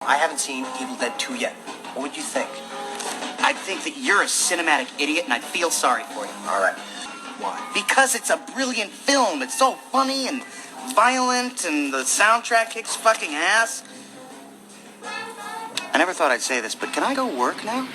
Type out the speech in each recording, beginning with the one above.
I haven't seen Evil Dead 2 yet. What would you think? I think that you're a cinematic idiot, and I feel sorry for you. All right. Why? Because it's a brilliant film. It's so funny and violent, and the soundtrack kicks fucking ass. I never thought I'd say this, but can I go work now?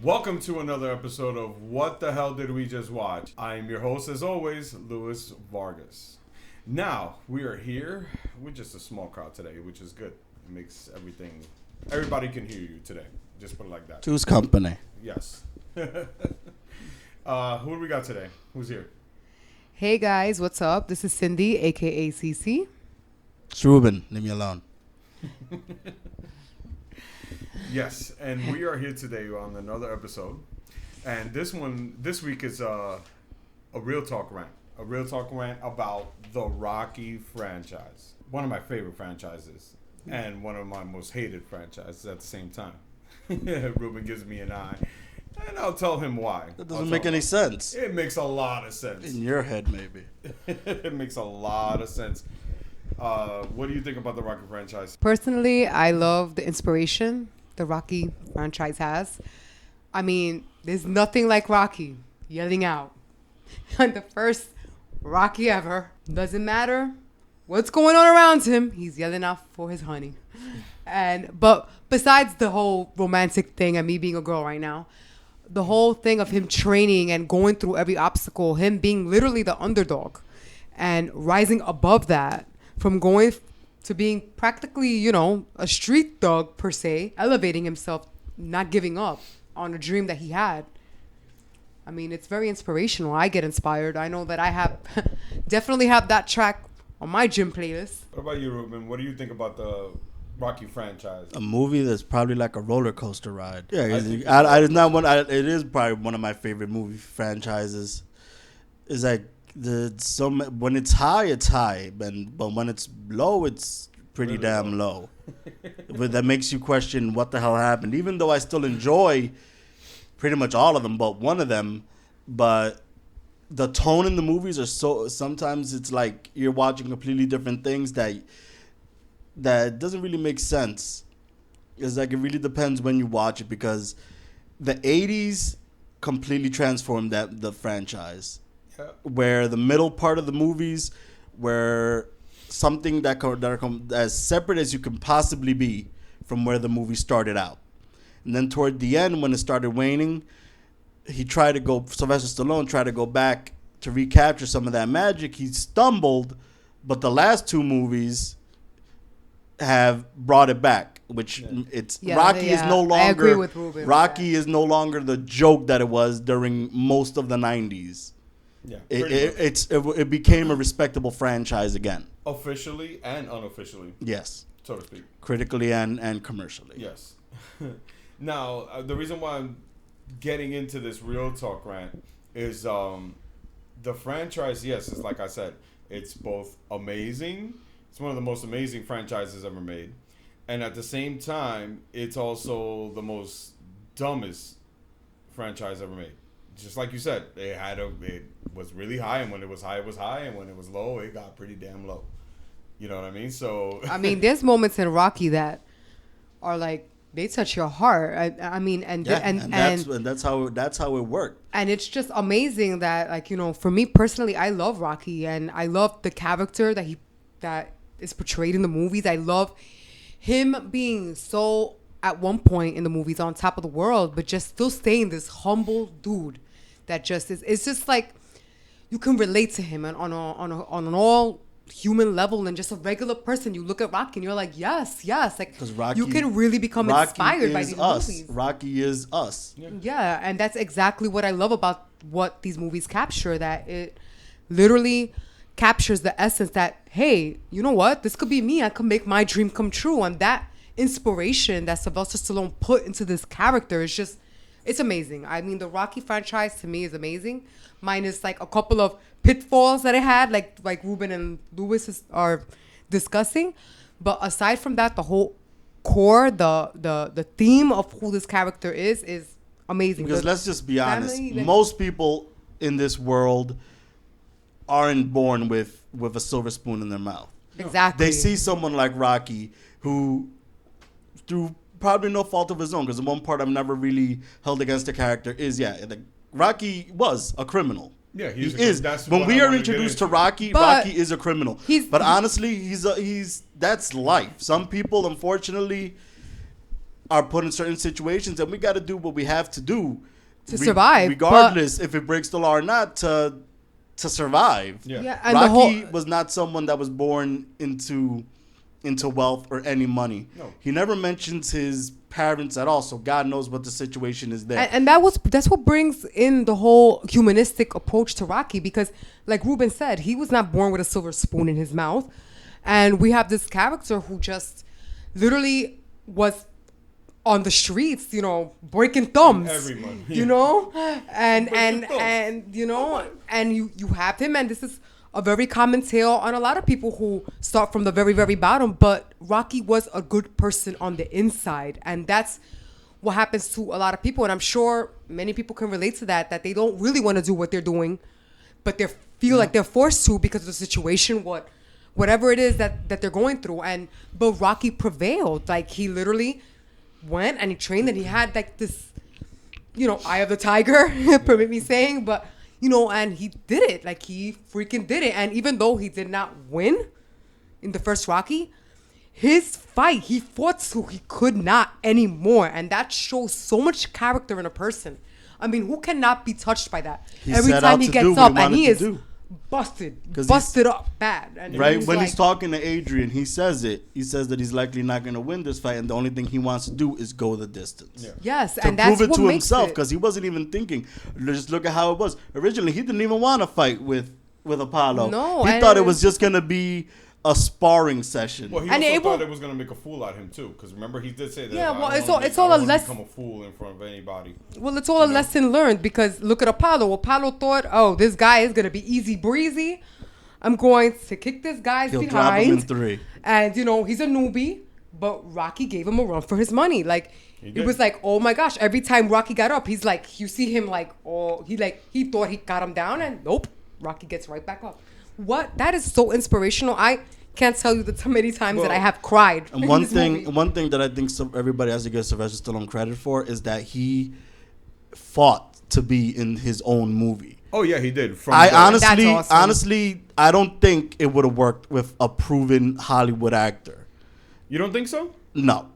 Welcome to another episode of What the Hell Did We Just Watch? I am your host, as always, Luis Vargas. Now, we are here with just a small crowd today, which is good. It makes everybody can hear you today. Just put it like that. Two's company. Yes. Who do we got today? Who's here? Hey guys, what's up? This is Cindy, aka CC. It's Ruben. Leave me alone. Yes, and we are here today on another episode. And this week is a real talk rant. A real talk rant about the Rocky franchise. One of my favorite franchises. And one of my most hated franchises at the same time. Ruben gives me an eye. And I'll tell him why. That doesn't make any sense. It makes a lot of sense. In your head, maybe. It makes a lot of sense. What do you think about the Rocky franchise? Personally, I love the inspiration the Rocky franchise has. I mean, there's nothing like Rocky yelling out. And the first Rocky ever, doesn't matter what's going on around him, he's yelling out for his honey. But besides the whole romantic thing and me being a girl right now, the whole thing of him training and going through every obstacle, him being literally the underdog and rising above that, from going to being practically, a street dog per se, elevating himself, not giving up on a dream that he had. I mean, it's very inspirational. I get inspired. I know that I definitely have that track on my gym playlist. What about you, Ruben? What do you think about the Rocky franchise? A movie that's probably like a roller coaster ride. Yeah, it is probably one of my favorite movie franchises. It's like when it's high, but when it's low, it's pretty really damn low. But that makes you question what the hell happened. Even though I still enjoy pretty much all of them, but one of them. But the tone in the movies are so. Sometimes it's like you're watching completely different things that doesn't really make sense. It's like it really depends when you watch it, because the 80s completely transformed the franchise. Where the middle part of the movies were something that are as separate as you can possibly be from where the movie started out. And then toward the end, when it started waning, Sylvester Stallone tried to go back to recapture some of that magic. He stumbled, but the last two movies have brought it back, which Rocky is no longer. I agree with Ruben. Rocky is no longer the joke that it was during most of the 90s. Yeah, it became a respectable franchise again. Officially and unofficially. Yes. So to speak. Critically and commercially. Yes. Now, the reason why I'm getting into this real talk rant is the franchise, yes, it's like I said, it's both amazing. It's one of the most amazing franchises ever made. And at the same time, it's also the most dumbest franchise ever made. Just like you said, it was really high, and when it was high, and when it was low, it got pretty damn low. You know what I mean? So I mean, there's moments in Rocky that are like they touch your heart. And that's how it worked. And it's just amazing that, for me personally, I love Rocky, and I love the character that is portrayed in the movies. I love him being so, at one point in the movies, on top of the world, but just still staying this humble dude that just is. It's just like you can relate to him on an all human level, and just a regular person. You look at Rocky and you're like, yes, like you can really become inspired by these movies. Rocky is us. Yeah, and that's exactly what I love about what these movies capture. That it literally captures the essence that, hey, you know what? This could be me. I could make my dream come true, and that inspiration that Sylvester Stallone put into this character is just it's amazing. I mean, the Rocky franchise to me is amazing, minus like a couple of pitfalls that it had, like Ruben and Lewis are discussing. But aside from that, the whole core, the theme of who this character is amazing. Because The let's just be honest, family, like- most people in this world aren't born with a silver spoon in their mouth. Exactly. They see someone like Rocky who, through probably no fault of his own, because the one part I've never really held against the character is, Rocky was a criminal. Yeah, he he's is. that's When what we I are wanted to get introduced to into. Rocky, But Rocky is a criminal. he's- But honestly, he's that's life. Some people, unfortunately, are put in certain situations, and we got to do what we have to do To survive, regardless if it breaks the law or not, to survive. Yeah. Yeah, and Rocky the whole was not someone that was born into wealth or any money. No. He never mentions his parents at all, so God knows what the situation is there. and that's what brings in the whole humanistic approach to Rocky, because like Ruben said, he was not born with a silver spoon in his mouth, and we have this character who just literally was on the streets, breaking thumbs, Everyone, you yeah. know, and Breaking thumbs. and and you have him, and this is a very common tale on a lot of people who start from the very, very bottom. But Rocky was a good person on the inside, and that's what happens to a lot of people. And I'm sure many people can relate to that they don't really want to do what they're doing, but they feel like they're forced to because of the situation, whatever it is that they're going through. But Rocky prevailed. Like, he literally went and he trained, and he had like this, eye of the tiger, permit me saying, but and he did it. Like, he freaking did it. And even though he did not win in the first Rocky, his fight, he fought so he could not anymore. And that shows so much character in a person. I mean, who cannot be touched by that? He Every set time out he to gets do what up, he and he wanted is to do. busted up bad. And Right he's when like, he's talking to Adrian, he says that he's likely not going to win this fight, and the only thing he wants to do is go the distance. Yeah. yes, To and that's prove it what to makes himself, it. because he wasn't even thinking. Just look at how it was. Originally, he didn't even want to fight with Apollo. No, he and thought it was just going to be a sparring session. Well, he And also it thought will- it was gonna make a fool out of him too, because remember he did say that. Yeah, I well, don't it's wanna all- make- it's all I a don't wanna less- become a fool in front of anybody. Well, it's all a lesson learned, because look at Apollo. Apollo thought, oh, this guy is going to be easy breezy. I'm going to kick this guy's He'll drop behind. him in 3. And, he's a newbie, but Rocky gave him a run for his money. Like, He it did. was like, oh my gosh, every time Rocky got up, he's like, you see him like, oh, he thought he got him down, and nope, Rocky gets right back up. That is so inspirational. I can't tell you the many times that I have cried. And in one this thing, movie. one thing that I think everybody has to give Sylvester Stallone credit for is that he fought to be in his own movie. Oh yeah, he did. From I the- honestly, That's awesome. I don't think it would have worked with a proven Hollywood actor. You don't think so? No,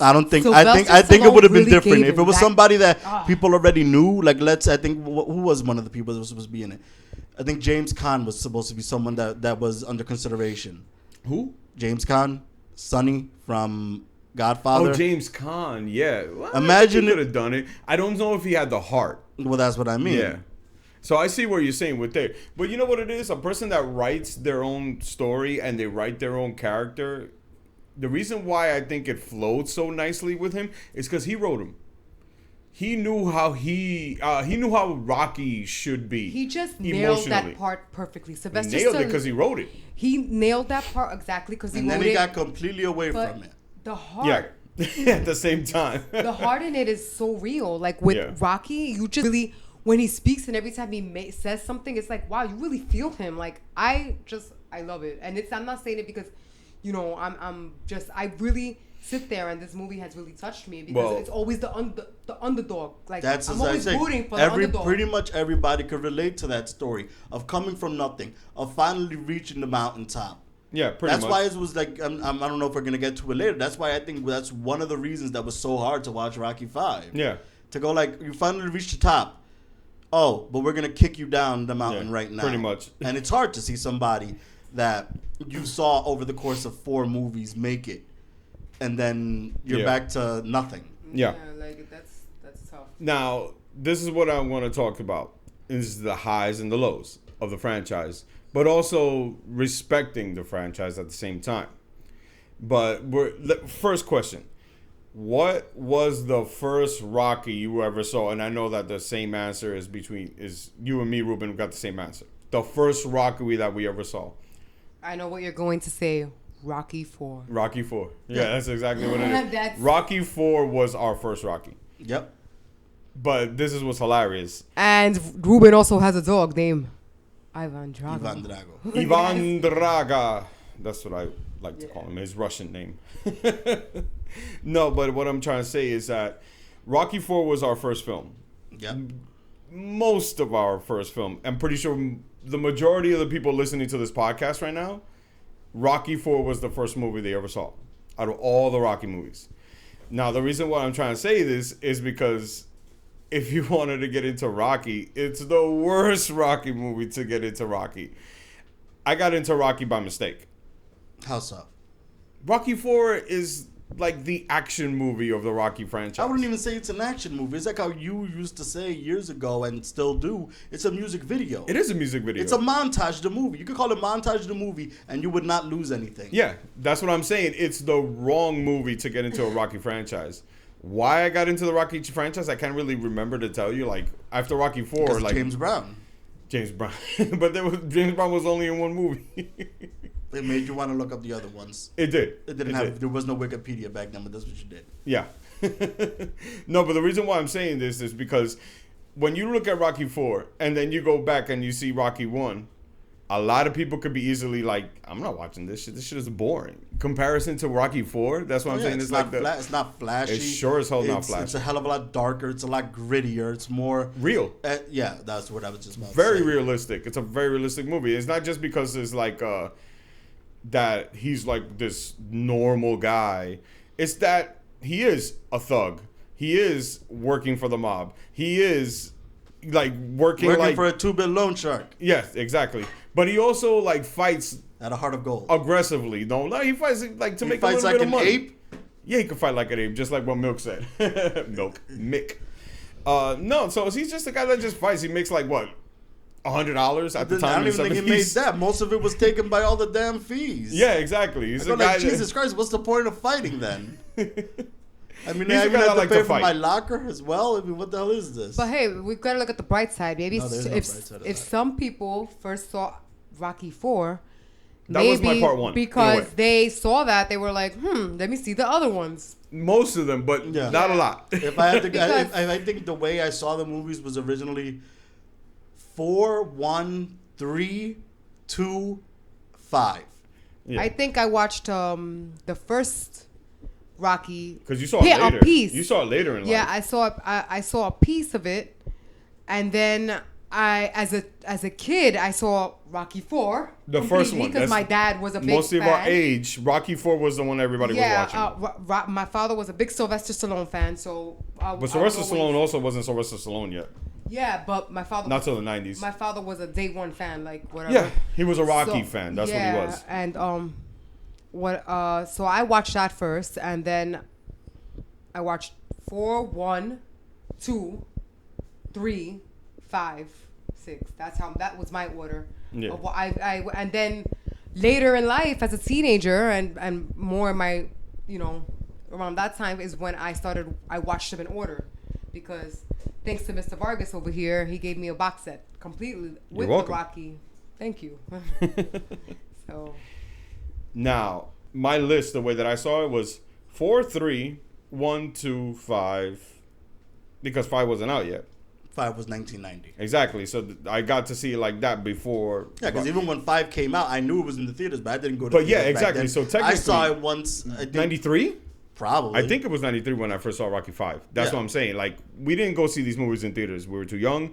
I don't think. Sylvester I think it Stallone would have been really different gave if it him was that- somebody that people already knew. Like, I think who was one of the people that was supposed to be in it? I think James Caan was supposed to be someone that was under consideration. Who? James Caan, Sonny from Godfather. Oh, James Caan. Yeah. Well, Imagine he it- could have done it. I don't know if he had the heart. Well, that's what I mean. Yeah. So I see what you're saying with there. But you know what it is? A person that writes their own story and they write their own character, the reason why I think it flowed so nicely with him is because he wrote him. He knew how he knew how Rocky should be. He just nailed emotionally. that part perfectly. He Sylvester nailed it Stallone- because he wrote it. He nailed that part exactly because he And then wrote he it. got completely away But from it. the heart, Yeah. At the same time. the heart in it is so real. Like with Yeah. Rocky, you just really, when he speaks and every time he says something, it's like, wow, you really feel him. Like I love it. And I'm not saying it because, I really sit there and this movie has really touched me because Well- it's always the underdog. Like That's I'm as I always say. rooting for the underdog. Pretty much everybody could relate to that story of coming from nothing, of finally reaching the mountaintop. Yeah, pretty That's much. why it was like I don't know if we're gonna get to it later. That's why I think that's one of the reasons that was so hard to watch Rocky 5. Yeah. To go like you finally reached the top. Oh, but we're gonna kick you down the mountain Yeah, right now. pretty much. And it's hard to see somebody that you saw over the course of 4 movies make it, and then you're Yeah. back to nothing. Yeah. like that's tough. Now, this is what I want to talk about. This is the highs and the lows of the franchise, but also respecting the franchise at the same time. But first question. what was the first Rocky you ever saw? And I know that the same answer is you and me, Ruben, got the same answer. The first Rocky that we ever saw. I know what you're going to say. Rocky 4. Rocky 4. Yeah, that's exactly what it is. That's- Rocky 4 was our first Rocky. Yep. But this is what's hilarious. And Ruben also has a dog named Ivan Drago. Ivan Drago. Ivan Draga. That's what I like to call him. His Russian name. No, but what I'm trying to say is that Rocky 4 was our first film. Yep. Most of our first film. I'm pretty sure the majority of the people listening to this podcast right now, Rocky 4 was the first movie they ever saw out of all the Rocky movies. Now, the reason why I'm trying to say this is because if you wanted to get into Rocky, it's the worst Rocky movie to get into Rocky. I got into Rocky by mistake. How so? Rocky 4 is like the action movie of the Rocky franchise. I wouldn't even say it's an action movie. It's like how you used to say years ago and still do. It's a music video. It is a music video. It's a montage of the movie. You could call it montage of the movie and you would not lose anything. Yeah, that's what I'm saying. It's the wrong movie to get into a Rocky franchise. Why I got into the Rocky franchise, I can't really remember to tell you. Like after Rocky 4, Because like James Brown. James Brown, but James Brown was only in one movie. It made you want to look up the other ones. It did. It didn't have. There was no Wikipedia back then, but that's what you did. Yeah. No, but the reason why I'm saying this is because when you look at Rocky 4 and then you go back and you see Rocky 1, a lot of people could be easily like, I'm not watching this shit. This shit is boring. Comparison to Rocky 4, that's what I'm saying. It's like not it's not flashy. It's sure as hell not flashy. It's a hell of a lot darker. It's a lot grittier. It's more real. Yeah, that's what I was just about Very to say. realistic. It's a very realistic movie. It's not just because it's like that he's like this normal guy. It's that he is a thug. He is working for the mob. He is like working like for a 2-bit loan shark yes, exactly. But he also like fights at a heart of gold. aggressively. No, like he fights like to He make fights a little like bit of an money. ape. Yeah, he can fight like an ape, just like what Milk said. Mick. No, so he's just a guy that just fights. He makes like what, $100 at the time. I don't even think he made that. Most of it was taken by all the damn fees. Yeah, exactly. He's I a go guy. like, Jesus Christ, what's the point of fighting then? I mean, He's I a even guy have that to like pay to for fight. my locker as well. I mean, what the hell is this? But hey, we've got to look at the bright side. Maybe No, there's no if bright side of if that. some people first saw Rocky 4, That was maybe my part one, in a because way. they saw that, they were like, let me see the other ones. Most of them, but Yeah. not a lot. If I had to, Because- I think the way I saw the movies was originally 4, 1, 3, 2, 5. Yeah. I think I watched the first Rocky. Because you saw it Yeah, later. a piece. You saw it later in Yeah, life. I saw a piece of it, and then as a kid I saw Rocky 4. The first one. because That's my dad was a big Most fan. of our age, Rocky 4 was the one everybody was watching. My father was a big Sylvester Stallone fan, so. But Sylvester Stallone also wasn't Sylvester Stallone yet. Yeah, but my father. Not till the 90s. My father was a day one fan, like whatever. Yeah, he was a Rocky So, fan. That's yeah, what he was. And so I watched that first, and then I watched 4, 1, 2, 3, 5, 6. That was my order. Yeah. Of what and then later in life, as a teenager, and more in my, around that time is when I watched them in order, because thanks to Mr. Vargas over here, he gave me a box set completely with the welcome. Rocky. Thank you. So. Now, my list, the way that I saw it was 4, 3, 1, 2, 5, because 5 wasn't out yet. 5 was 1990. Exactly. So I got to see it like that before. Yeah, because even when 5 came out, I knew it was in the theaters, but I didn't go to But the yeah, theaters back exactly. then. So I technically- saw it once. I think, 93? probably. I think it was 93 when I first saw Rocky 5. That's Yeah. what I'm saying. Like, we didn't go see these movies in theaters. We were too young.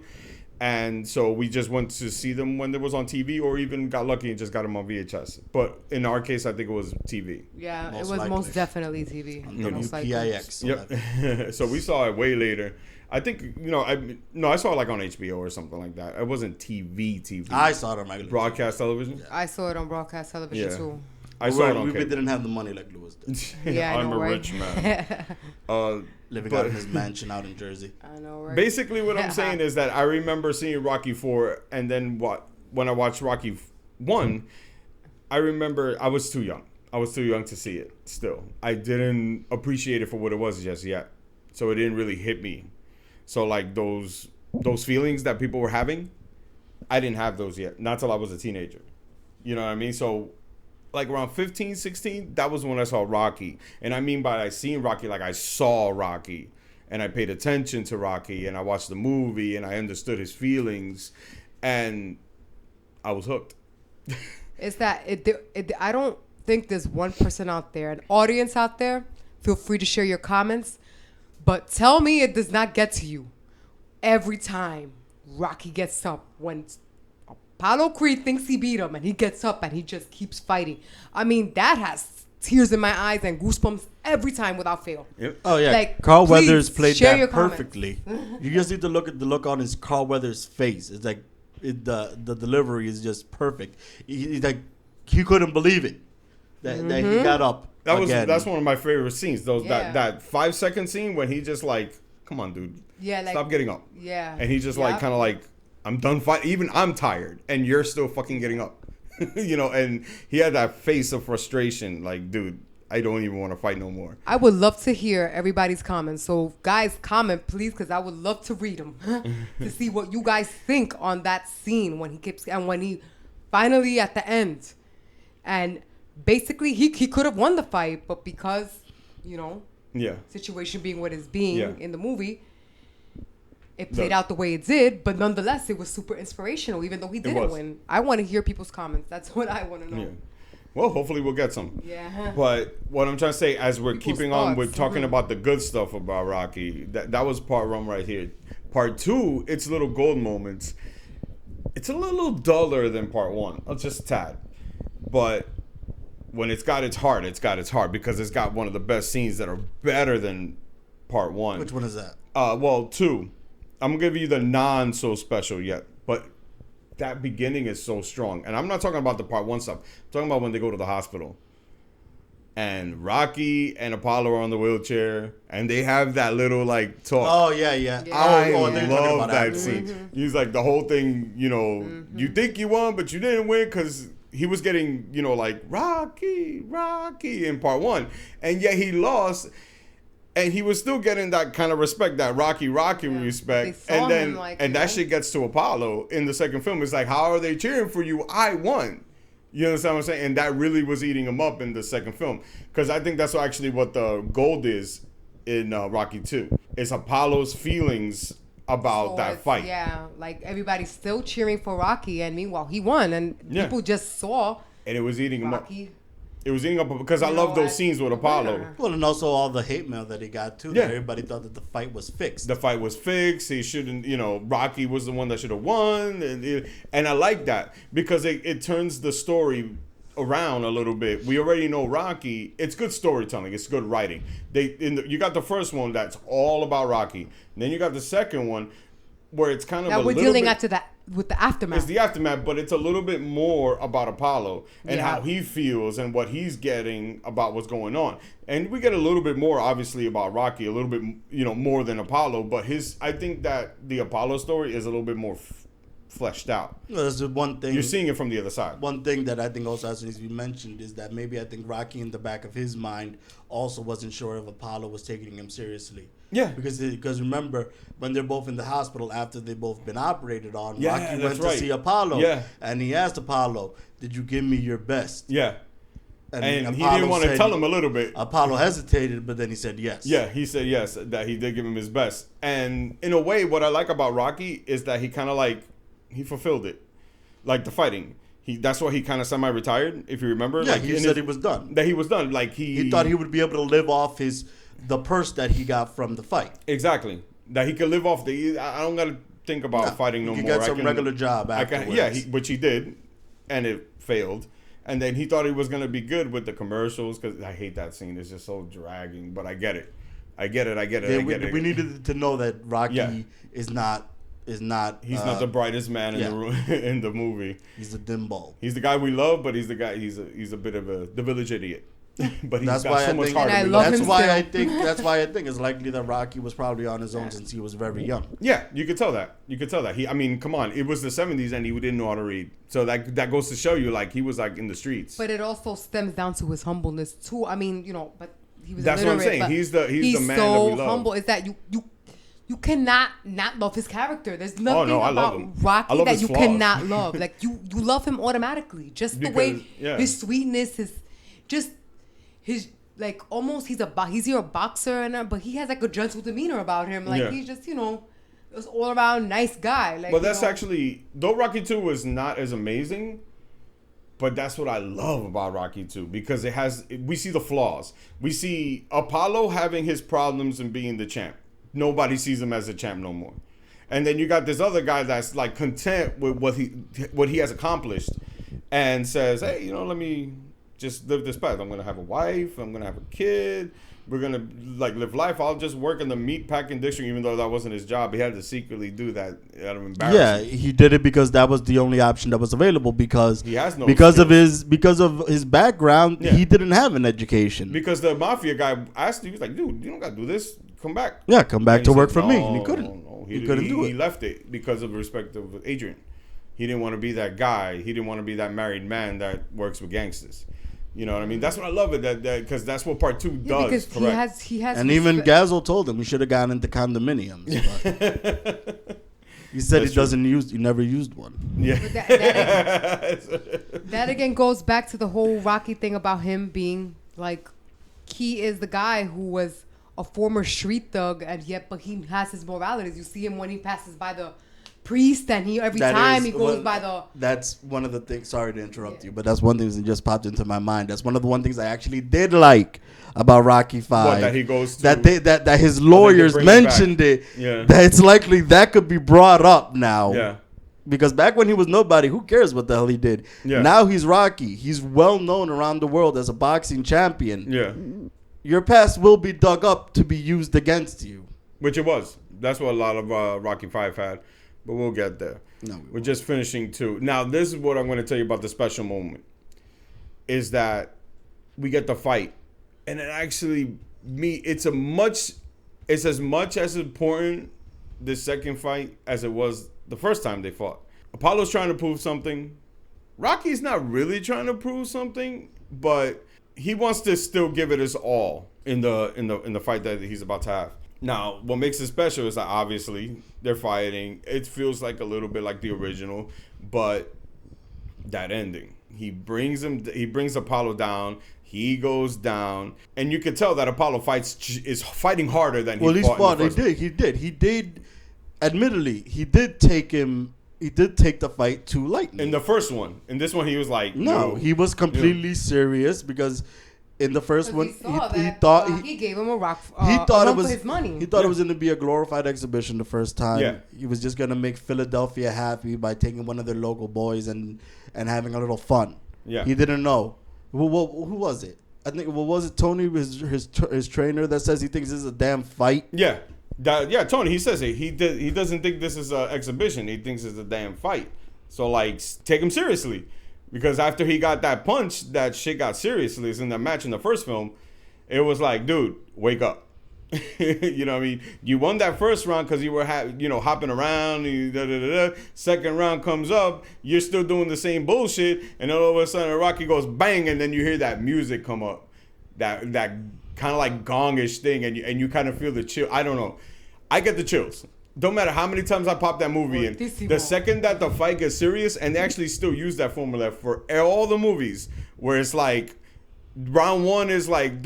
And so we just went to see them when they was on TV, or even got lucky and just got them on VHS. But in our case, I think it was TV. Yeah, Most it was likely. most definitely TV. on Most likely. WPIX. So that- Yep. So we saw it way later. I think, I saw it like on HBO or something like that. It wasn't TV. I saw it on regular. Broadcast television. I saw it on broadcast television Yeah. too. I saw it on we cable. didn't have the money like Lewis did. Yeah, I I'm know, a right? rich man. Living But- out in his mansion out in Jersey. I know, right? Basically, what I'm saying is that I remember seeing Rocky 4, and then when I watched Rocky 1, I remember I was too young. I was too young to see it. Still, I didn't appreciate it for what it was just yet, so it didn't really hit me. So like those feelings that people were having, I didn't have those yet. Not till I was a teenager. You know what I mean? So like around 15, 16, that was when I saw Rocky. And I mean by I seen Rocky, like I saw Rocky. And I paid attention to Rocky. And I watched the movie. And I understood his feelings. And I was hooked. It's that I don't think there's one person out there, an audience out there. Feel free to share your comments. But tell me it does not get to you every time Rocky gets up when Apollo Creed thinks he beat him and he gets up and he just keeps fighting. I mean, that has tears in my eyes and goosebumps every time without fail. Yep. Oh yeah, Like, Carl please Weathers played share that your comments. perfectly. You just need to look at the look on his Carl Weathers face. It's like the delivery is just perfect. He's like he couldn't believe it that he got up. That's one of my favorite scenes. Yeah. That 5-second scene when he just like, come on, dude, Yeah, like, stop getting up. Yeah. And he just like kind of like, I'm done fighting. Even I'm tired, and you're still fucking getting up. You know, and he had that face of frustration. Like, dude, I don't even want to fight no more. I would love to hear everybody's comments. So, guys, comment, please, because I would love to read them to see what you guys think on that scene when he finally at the end. And basically, he could have won the fight, but because, you know, situation being what it's being in the movie, it played out the way it did. But nonetheless, it was super inspirational, even though he didn't win. I want to hear people's comments. That's what I want to know. Yeah. Well, hopefully we'll get some. Yeah. But what I'm trying to say, as we're People's keeping on with thoughts. talking about the good stuff about Rocky, that was part one right here. Part two, it's little gold moments. It's a little duller than part one, just a tad. But when it's got its heart because it's got one of the best scenes that are better than part one. Which one is that? Well, two. I'm gonna give you the non so special yet, but that beginning is so strong. And I'm not talking about the part one stuff. I'm talking about when they go to the hospital. And Rocky and Apollo are on the wheelchair, and they have that little like talk. Oh yeah. I they're talking love about that afterwards. scene. He's like the whole thing, you know, you think you won, but you didn't win because he was getting, you know, like Rocky in part one, and yet he lost. And he was still getting that kind of respect, that Rocky respect. And then that shit gets to Apollo in the second film. It's like, how are they cheering for you? I won. You understand what I'm saying? And that really was eating him up in the second film. Because I think that's actually what the gold is in Rocky 2. It's Apollo's feelings about that fight. Yeah, like everybody's still cheering for Rocky, and meanwhile he won, and people just saw. And it was eating him up. Rocky. It was eating up because I love those scenes with Apollo. Well, and also all the hate mail that he got too. Yeah. That everybody thought that the fight was fixed. The fight was fixed. He shouldn't, you know, Rocky was the one that should have won. And I like that because it turns the story around a little bit. We already know Rocky. It's good storytelling. It's good writing. You got the first one that's all about Rocky. And then you got the second one where it's kind of Now a we're little dealing bit, after that with the aftermath. It's the aftermath, but it's a little bit more about Apollo and how he feels and what he's getting about what's going on. And we get a little bit more, obviously, about Rocky, a little bit, you know, more than Apollo. But I think that the Apollo story is a little bit more fleshed out. Well, that's the one thing. You're seeing it from the other side. One thing that I think also has to be mentioned is that maybe I think Rocky in the back of his mind also wasn't sure if Apollo was taking him seriously. Yeah. Because remember, when they're both in the hospital after they've both been operated on, Yeah, Rocky that's went right. to see Apollo. Yeah. And he asked Apollo, "Did you give me your best?" Yeah. And he Apollo didn't want to said- tell him a little bit. Apollo hesitated, but then he said yes. Yeah, he said yes, that he did give him his best. And in a way, what I like about Rocky is that he kind of like, he fulfilled it. Like the fighting. That's why he kind of semi-retired, if you remember. Yeah, like he said he was done. That he was done. Like He thought he would be able to live off the purse that he got from the fight. Exactly. That he could live off I don't got to think about fighting no more. He got some regular job afterwards. Which he did, and it failed. And then he thought he was going to be good with the commercials, because I hate that scene. It's just so dragging, but I get it. I get it. We needed to know that Rocky is not. He's not the brightest man in the room in the movie. He's a dim bulb. He's the guy we love, but he's the guy. He's a bit of the village idiot. but he's That's got why so I much think. heart. And I in love real That's him life. why still. that's why I think it's likely that Rocky was probably on his own since he was very young. Yeah, you could tell that. I mean, come on, it was the '70s and he didn't know how to read. So that goes to show you, like, he was like in the streets. But it also stems down to his humbleness too. I mean, but he was. That's what I'm illiterate, saying. but He's the man so that we love. humble. Is that you cannot not love his character. There's nothing I love about him. I Rocky love that his you flaws. cannot love. Like you love him automatically. Just the way Because, yeah. his sweetness, his like almost he's a boxer but he has like a gentle demeanor about him. Like Yeah. he's just this all around nice guy. Like, But that's actually, though Rocky 2 was not as amazing, but that's what I love about Rocky 2 because we see the flaws. We see Apollo having his problems and being the champ. Nobody sees him as a champ no more. And then you got this other guy that's like content with what he has accomplished and says, hey, let me just live this path. I'm going to have a wife. I'm going to have a kid. We're going to like live life. I'll just work in the meat packing district, even though that wasn't his job. He had to secretly do that out of Yeah, embarrassment. he did it because that was the only option that was available because He has no because of skills. his background, Yeah. he didn't have an education. Because the mafia guy asked him, he was like, dude, you don't got to do this. Come back. Yeah, come back And to he work said, for me. "No, And he couldn't. no." He couldn't do it. He left it because of respect of Adrian. He didn't want to be that guy. He didn't want to be that married man that works with gangsters. You know what I mean? That's what I love it that because that's what part 2 does. because Correct. he has And even respect. Gazzo told him he should have gone into condominiums. But he said That's he never used one. Yeah. But that again goes back to the whole Rocky thing about him being like he is the guy who was a former street thug but he has his moralities. You see him when he passes by the priest and he goes by the That's one of the things. Sorry to interrupt you, but that's one thing that just popped into my mind. That's one of the one things I actually did like about Rocky 5. What, that he goes to- that his lawyers bring it back. mentioned it. Yeah. That it's likely that could be brought up now. Yeah. Because back when he was nobody, who cares what the hell he did? Yeah. Now he's Rocky. He's well known around the world as a boxing champion. Yeah. Your past will be dug up to be used against you. Which it was. That's what a lot of Rocky 5 had. But we'll get there. No, We're just finishing 2. Now, this is what I'm going to tell you about the special moment. Is that we get the fight. And it actually, it's as much as important, the second fight, as it was the first time they fought. Apollo's trying to prove something. Rocky's not really trying to prove something, but he wants to still give it his all in the fight that he's about to have. Now, what makes it special is that obviously they're fighting. It feels like a little bit like the original, but that ending. He brings Apollo down. He goes down, and you can tell that Apollo is fighting harder than he fought. He did. Admittedly, he did take the fight too lightly. In the first one. In this one, he was like, No, "Yo." he was completely serious because in the first one, he thought he gave him a rock. He thought a it run was for his money. He thought it was going to be a glorified exhibition the first time. Yeah. He was just going to make Philadelphia happy by taking one of their local boys and having a little fun. Yeah. He didn't know. Who was it? I think was it Tony, his trainer, that says he thinks this is a damn fight. Yeah. Tony, he says it. He doesn't think this is an exhibition. He thinks it's a damn fight. So, like, take him seriously. Because after he got that punch, that shit got seriously. It's in the match in the first film. It was like, dude, wake up. You know what I mean? You won that first round because you were hopping around. Second round comes up. You're still doing the same bullshit. And then all of a sudden, Rocky goes bang. And then you hear that music come up. That kind of like gongish thing. And you kind of feel the chill. I don't know. I get the chills. Don't matter how many times I pop that movie in. The second that the fight gets serious, and they actually still use that formula for all the movies, where it's like round 1 is like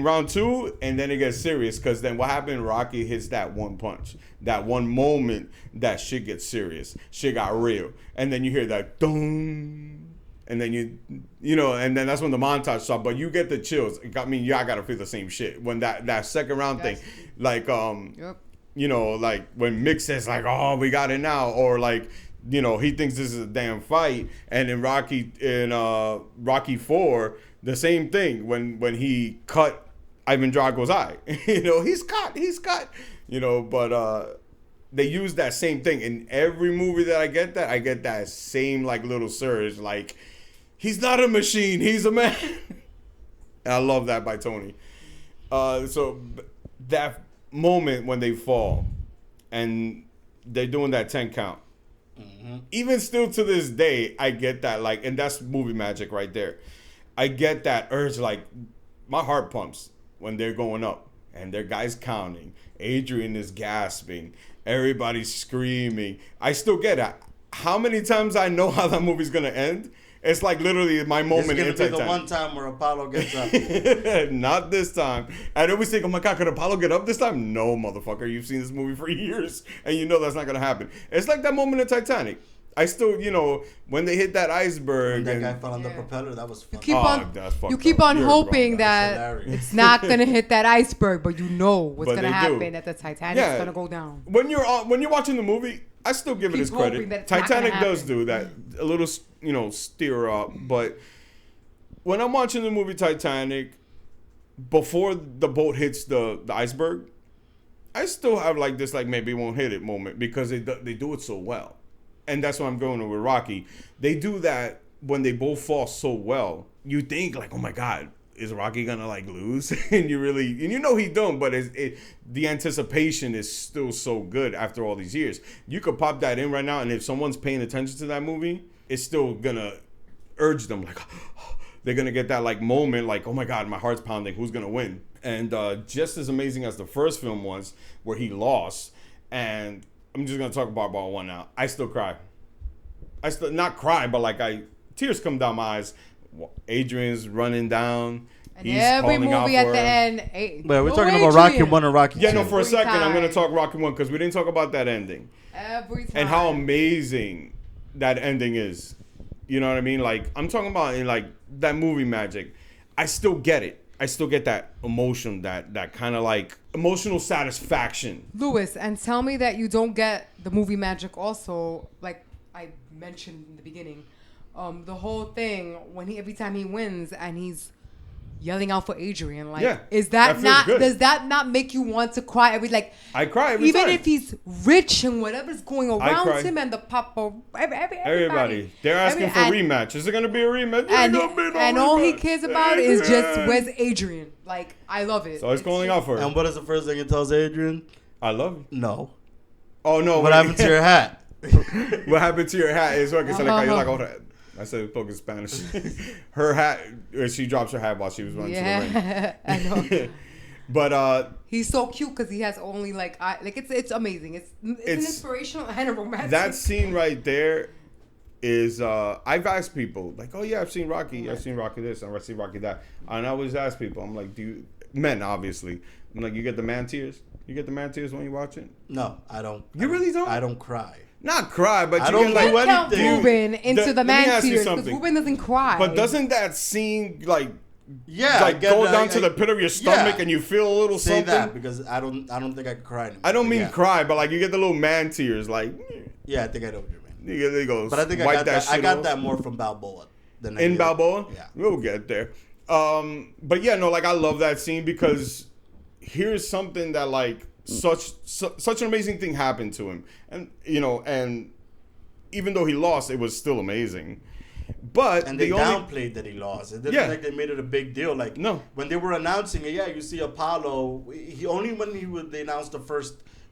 round 2, and then it gets serious. Because then what happened? Rocky hits that one punch, that one moment that shit gets serious, shit got real, and then you hear that dong. And then and then that's when the montage starts. But you get the chills. I gotta feel the same shit when that second round thing, like Yep. like when Mick says like, "Oh, we got it now," or like, he thinks this is a damn fight. And in Rocky 4, the same thing when he cut Ivan Drago's eye. He's cut. But they use that same thing in every movie that I get that same like little surge, like he's not a machine, he's a man. And I love that by Tony. So that moment when they fall and they're doing that 10 count. Even still to this day, I get that, like, and that's movie magic right there. I get that urge, like, my heart pumps when they're going up and their guys counting. Adrian is gasping. Everybody's screaming. I still get it. How many times I know how that movie's gonna end? It's like literally my moment in It's gonna be Titanic. the one time where Apollo gets up. Not this time. I always think, oh my God, could Apollo get up this time? No, motherfucker. You've seen this movie for years, and you know that's not gonna happen. It's like that moment in Titanic. I still, you know, when they hit that iceberg. That and guy fell on the propeller. That was fun. That's fucked You keep up. on You're hoping wrong. that hilarious. it's not gonna hit that iceberg, but you know what's But gonna they happen. do. That the Titanic's Yeah. gonna go down. When you're watching the movie, I still give it Keep its hoping credit. that it's not Titanic gonna does happen. do that, a little, you know, steer up. But when I'm watching the movie Titanic, before the boat hits the iceberg, I still have like this, like maybe it won't hit it moment because they do it so well, and that's what I'm going with Rocky. They do that when they both fall so well. You think like, oh my God, is Rocky gonna like lose? And you know he don't, but the anticipation is still so good after all these years. You could pop that in right now, and if someone's paying attention to that movie, it's still gonna urge them like they're gonna get that like moment like, oh my God, my heart's pounding, who's gonna win? And just as amazing as the first film was, where he lost, and I'm just gonna talk about one now. I still cry. I still not cry, but like tears come down my eyes. Adrian's running down. And He's every calling out movie at for the her. end. But we're talking about Rocky Adrian. 1 and Rocky 2. Yeah, no, for a Every second, I'm gonna time. talk Rocky 1 because we didn't talk about that ending Every time. and how amazing that ending is. You know what I mean? Like I'm talking about in like that movie magic. I still get it. I still get that emotion, that kind of like emotional satisfaction. Lewis, and tell me that you don't get the movie magic also, like I mentioned in the beginning. The whole thing when every time he wins and he's yelling out for Adrian, like, Yeah, is that that feels not? good. Does that not make you want to cry every like? I cry every even time. if he's rich and whatever's going cry. around him and the papa, Everybody, they're asking for a rematch. Is it gonna be a rematch? And, Ain't gonna be no and all he rematch. cares about is just Adrian. where's Adrian. Like, I love it. So he's calling out for her. And what is the first thing he tells Adrian? I love you. No. Oh no! What happened to your hat? What happened to your hat? Es lo que se le cayó la gorra. I said spoken Spanish. Her hat. She drops her hat while she was running to the Yeah, I know. ring. But He's so cute because he has only like it's amazing. It's an inspirational and a romantic. that scene right there is I've asked people like, oh yeah, I've seen Rocky. I've seen Rocky this. I've seen Rocky that. And I always ask people, I'm like, men obviously. I'm like, you get the man tears? You get the man tears when you watch it? No, I don't. You really don't? I don't cry. Not cry, but I you don't get do like. count anything. Ruben into the let me man ask you tears because something. Ruben doesn't cry. But doesn't that scene like Yeah, like go down to the pit of your stomach yeah. and you feel a little say something? that because I don't think I could cry anymore. I don't mean yeah. cry, but like you get the little man tears, like Yeah, I think I know what you mean. they go. But I think wipe I got that. I shit got off. that more from Balboa than I In did- Balboa. Yeah. We'll get there. But yeah, no, like I love that scene because here's something that like such an amazing thing happened to him, and you know, and even though he lost, it was still amazing. But And they the only downplayed that he lost. It didn't like they made it a big deal. Like No. when they were announcing it, yeah, you see Apollo. He only they announced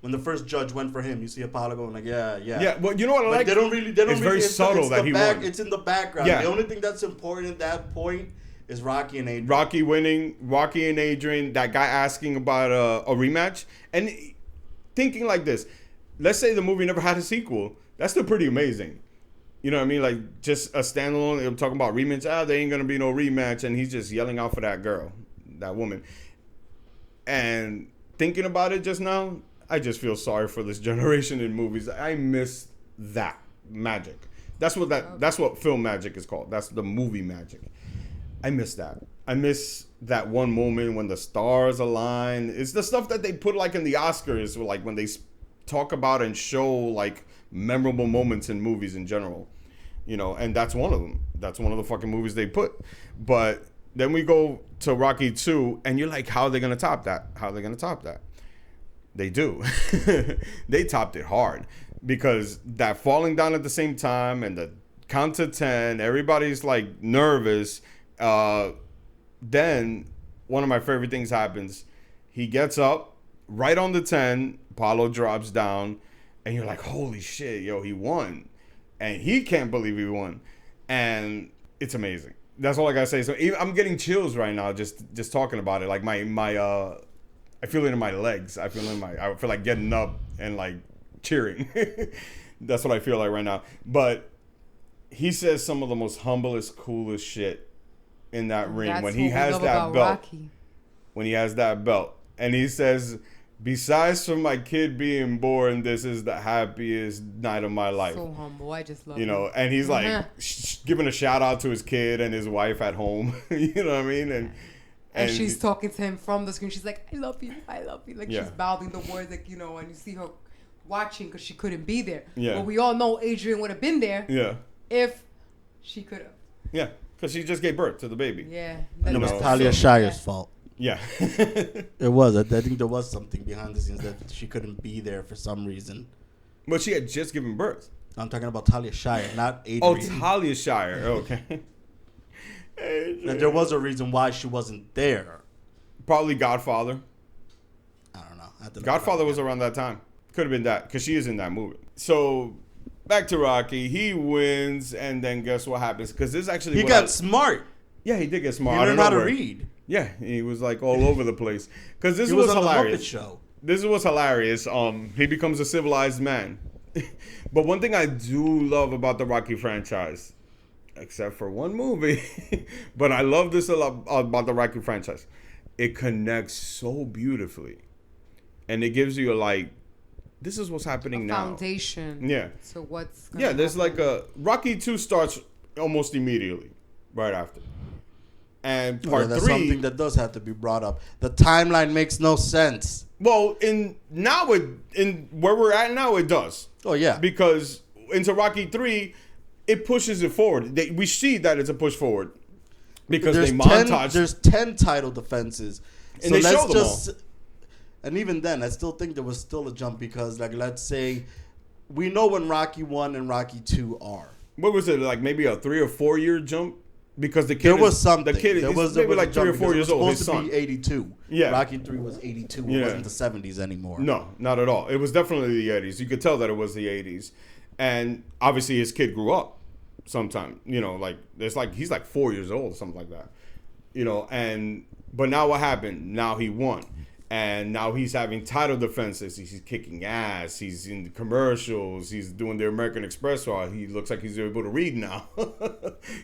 when the first judge went for him, you see Apollo going like, yeah. Well, you know what I But like? they don't really. It's very subtle it's that the he back, won. It's in the background. Yeah. The only thing that's important at that point is Rocky and Adrian. Rocky winning, Rocky and Adrian, that guy asking about a rematch, and thinking like this. Let's say the movie never had a sequel. That's still pretty amazing. You know what I mean? Like just a standalone. I'm talking about rematch. There ain't gonna be no rematch, and he's just yelling out for that girl, that woman. And thinking about it just now, I just feel sorry for this generation in movies. I miss that magic. That's what film magic is called. That's the movie magic. I miss that. I miss that one moment when the stars align. It's the stuff that they put like in the Oscars, like when they talk about and show like memorable moments in movies in general. You know, and that's one of them. That's one of the fucking movies they put. But then we go to Rocky 2, and you're like, how are they going to top that? How are they going to top that? They do. They topped it hard. Because that falling down at the same time and the count to 10. Everybody's like nervous. Then one of my favorite things happens. He gets up right on the 10. Apollo drops down, and you're like, holy shit, yo, he won. And he can't believe he won. And it's amazing. That's all I gotta say. So I'm getting chills right now just talking about it. Like my I feel it in my legs. I feel like getting up and like cheering. That's what I feel like right now. But he says some of the most humblest, coolest shit in that ring. That's When he what we has love that about belt. Rocky. When he has that belt. And he says, besides from my kid being born, this is the happiest night of my life. So humble. I just love You know, him. and he's like Uh-huh. giving a shout out to his kid and his wife at home. You know what I mean? And she's talking to him from the screen. She's like, I love you. I love you. Like, Yeah. she's mouthing the words, like, you know, and you see her watching because she couldn't be there. Yeah. But we all know Adrian would have been there Yeah. if she could have. Yeah. Because she just gave birth to the baby. Yeah. And it was know. Talia Shire's fault. Yeah. It was. I think there was something behind the scenes that she couldn't be there for some reason. But she had just given birth. I'm talking about Talia Shire, not Adrian. Oh, Talia Shire. Okay. And there was a reason why she wasn't there. Probably Godfather. I don't know. I have to look Godfather it up. was around that time. Could have been that. Because she is in that movie. So, back to Rocky. He wins. And then guess what happens? Because this actually... He got smart. Yeah, he did get smart. He I learned don't how know to where. read. Yeah, he was like all over the place. Because this He was was on the hilarious. Muppet Show. This is what's hilarious. He becomes a civilized man. But one thing I do love about the Rocky franchise, except for one movie, but I love this a lot about the Rocky franchise. It connects so beautifully, and it gives you this is what's happening now. Foundation. Yeah. So what's Yeah, there's like a Rocky 2 starts almost immediately, right after. And part that's 3, something that does have to be brought up. The timeline makes no sense. well, in where we're at now, it does. Oh yeah, Because into Rocky 3, it pushes it forward. We see that it's a push forward because they montage. There's 10 title defenses, And they show them all. And even then, I still think there was still a jump because, like, let's say, we know when Rocky 1 and Rocky 2 are. What was it, like maybe a 3 or 4 year jump? Because the kid There was something. The kid there is was maybe a like 3 or jump 4 because years old. It His was supposed son. to be 82. Yeah. Rocky 3 was 82. It Yeah. wasn't the 70s anymore. No, not at all. It was definitely the 80s. You could tell that it was the 80s. And obviously his kid grew up sometime. You know, like he's like 4 years old or something like that. You know, but now what happened? Now he won. And now he's having title defenses. He's kicking ass. He's in the commercials. He's doing the American Express ride. He looks like he's able to read now.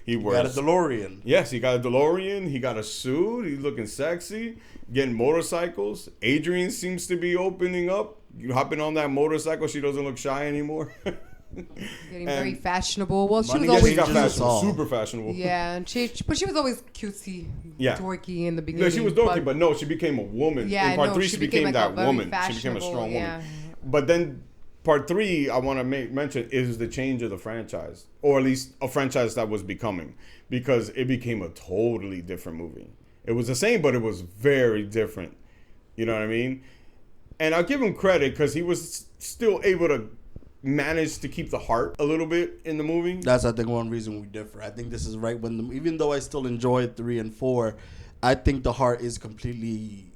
He He got a DeLorean. Yes, he got a DeLorean. He got a suit. He's looking sexy. Getting motorcycles. Adrian seems to be opening up. You hopping on that motorcycle. She doesn't look shy anymore. Getting very fashionable. Well, she Money was Yeah, she always got changes fashionable. all. Super fashionable. yeah, and but she was always cutesy, Yeah. dorky in the beginning. No, she was dorky, but no, she became a woman. Yeah, in part I know. 3, She she became became like a that very woman. She became a fashionable, strong yeah. woman. But then part 3, I want to mention, is the change of the franchise, or at least a franchise that was becoming, because it became a totally different movie. It was the same, but it was very different. You know what I mean? And I'll give him credit because he was still able to manage to keep the heart a little bit in the movie. That's, I think, one reason we differ. I think this is right when, even though I still enjoy 3 and 4, I think the heart is completely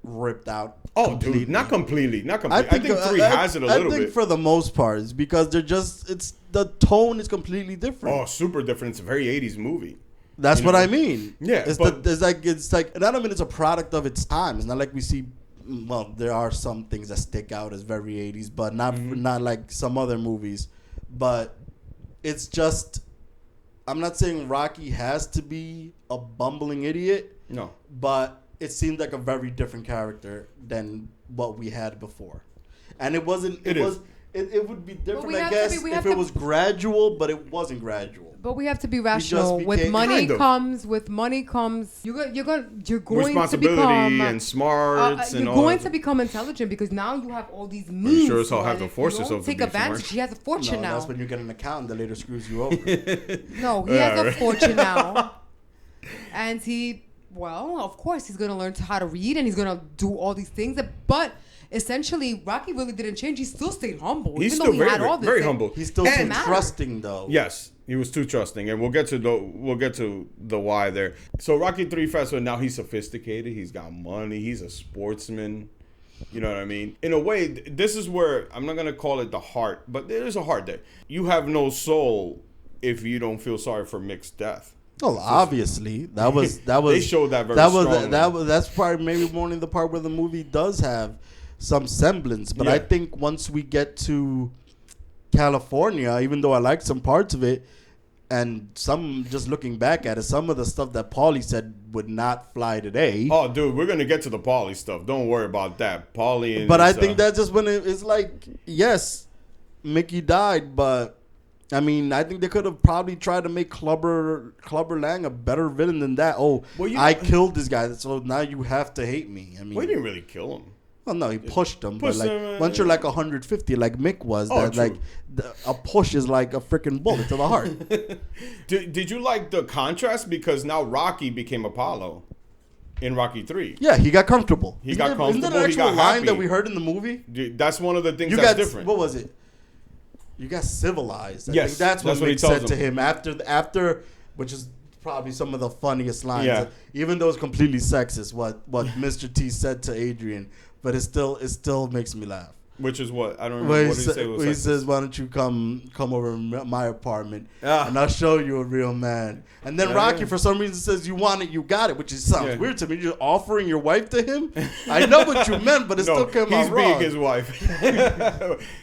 ripped out. Oh, completely. dude, not completely. I think 3 has it a little I think bit. for the most part, it's because the tone is completely different. Oh, super different. It's a very 80s movie. That's you what know? I mean. Yeah, it's but- it's like, and I don't mean it's a product of its time. It's not like we see. Well, there are some things that stick out as very 80s, but not like some other movies. But it's just, I'm not saying Rocky has to be a bumbling idiot. No. But it seemed like a very different character than what we had before, and it wasn't. It would be different, we I have to guess, be- we if have it to- was gradual, but it wasn't gradual. But we have to be rational. With became- money Kind of. comes. With money comes. You're going to Responsibility become and smarts you're and all going that. to become intelligent because now you have all these you means. sure as hell to have it. to If force you don't yourself to take be advantage. smart. He has a fortune No, now. that's when you get an accountant that later screws you over. No, he Yeah, has a right. fortune now, and he Well, of course, he's going to learn how to read and he's going to do all these things. But essentially, Rocky really didn't change. He still stayed humble. He's even still though he very, had all this very thing. humble. He's still And- too trusting, though. Yes, he was too trusting, and we'll get to the why there. So Rocky 3 Festival, now he's sophisticated. He's got money. He's a sportsman. You know what I mean? In a way, this is where I'm not gonna call it the heart, but there is a heart there. You have no soul if you don't feel sorry for Mick's death. Well, obviously, that was They showed that very strongly. That's probably maybe only the part where the movie does have some semblance. But I Yeah. think once we get to California, even though I like some parts of it, and some just looking back at it, some of the stuff that Paulie said would not fly today. Oh, dude, we're gonna get to the Paulie stuff. Don't worry about that, Paulie. And But I his, think that's just when it's like, yes, Mickey died, but I mean, I think they could have probably tried to make Clubber Lang a better villain than that. Oh, Well, I killed this guy, so now you have to hate me. I mean, we didn't really kill him. well, no, he pushed him, Pushed but like him, once you're like 150, like Mick was, Oh, that true. like a push is like a freaking bullet to the heart. Did you like the contrast? Because now Rocky became Apollo in Rocky 3. Yeah, he got comfortable. He got Isn't comfortable, that an he actual got line happy. that we heard in the movie? Dude, that's one of the things You that's got different. what was it? You got civilized. I Yes, think that's what that's what he Mick tells said to him. him after, which is probably some of the funniest lines. Yeah. Even though it's completely sexist, what Mr. T said to Adrian, but it still makes me laugh. Which is what? I don't remember. Where What did he say? Was he like says, "Why don't you come over to my apartment, Ah. and I'll show you a real man." And then Yeah, Rocky, yeah. for some reason, says, "You want it, you got it," which sounds Yeah. weird to me. You're offering your wife to him. I know what you meant, but it still came he's out wrong. being his wife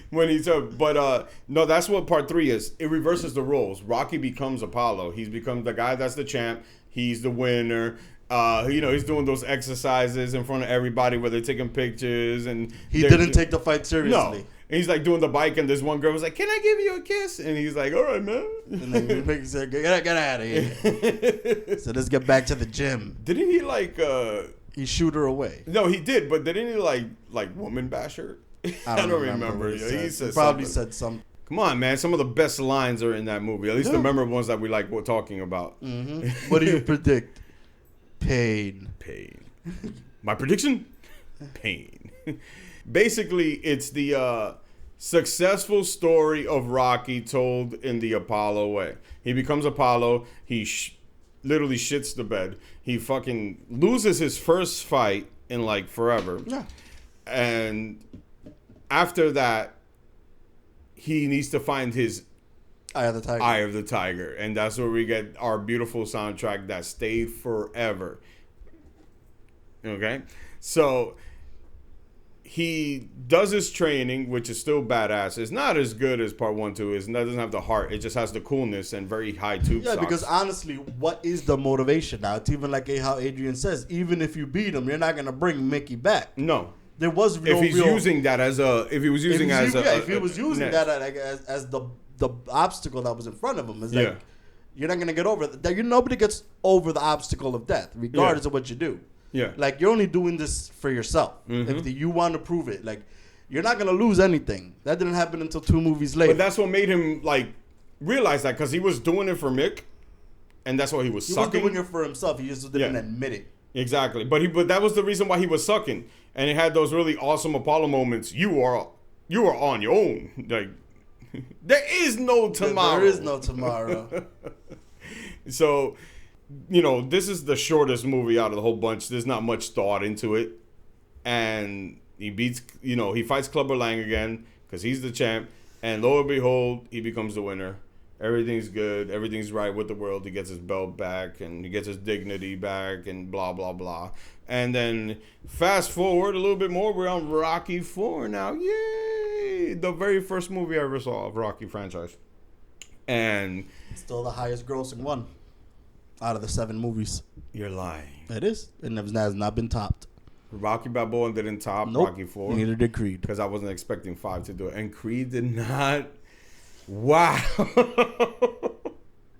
when he's but no, that's what part 3 is. It reverses the roles. Rocky becomes Apollo. He's become the guy that's the champ. He's the winner. He's doing those exercises in front of everybody where they're taking pictures, and He they're- didn't take the fight seriously. No. And he's like doing the bike, and this one girl was like, "Can I give you a kiss?" And he's like, "All right, man." And then Mick said, get out of here. So let's get back to the gym. Didn't he like? He shoot her away. No, he did, but didn't he like woman bash her? I don't remember. what He said probably something. said something. Come on, man. Some of the best lines are in that movie. At least the memorable ones that we like we're talking about. What do you predict? Pain. Pain. My prediction? Pain. Basically, it's the successful story of Rocky told in the Apollo way. He becomes Apollo. He literally shits the bed. He fucking loses his first fight in like forever. Yeah. And after that, he needs to find his Eye of the Tiger. Eye of the Tiger. And that's where we get our beautiful soundtrack that stayed forever. Okay? So he does his training, which is still badass. It's not as good as part 1, 2 is, and that doesn't have the heart. It just has the coolness and very high tube Yeah, stocks. because honestly, what is the motivation now? It's even like how Adrian says, even if you beat him, you're not going to bring Mickey back. No. There was no If he's real... using that as a... If he was using if he was using net. that as the obstacle that was in front of him, it's like, Yeah. you're not going to get over it. Nobody gets over the obstacle of death, regardless of what you do. Yeah. Like, you're only doing this for yourself. If you want to prove it. Like, you're not going to lose anything. That didn't happen until 2 movies later. But that's what made him, like, realize that, because he was doing it for Mick, and that's why he was he sucking. was doing it for himself. He just didn't admit it. Exactly. But that was the reason why he was sucking. And it had those really awesome Apollo moments. You are on your own. Like, there is no tomorrow. There is no tomorrow. So, this is the shortest movie out of the whole bunch. There's not much thought into it. And he beats, he fights Clubber Lang again because he's the champ. And lo and behold, he becomes the winner. Everything's good. Everything's right with the world. He gets his belt back and he gets his dignity back and blah, blah, blah. And then fast forward a little bit more. We're on Rocky 4 now. Yay! The very first movie I ever saw of Rocky franchise. And Still the highest grossing one out of the 7 movies. you're lying. It is. And it has not been topped. Rocky Balboa didn't top Nope. Rocky 4. Neither did Creed. Because I wasn't expecting 5 to do it. And Creed did not. Wow.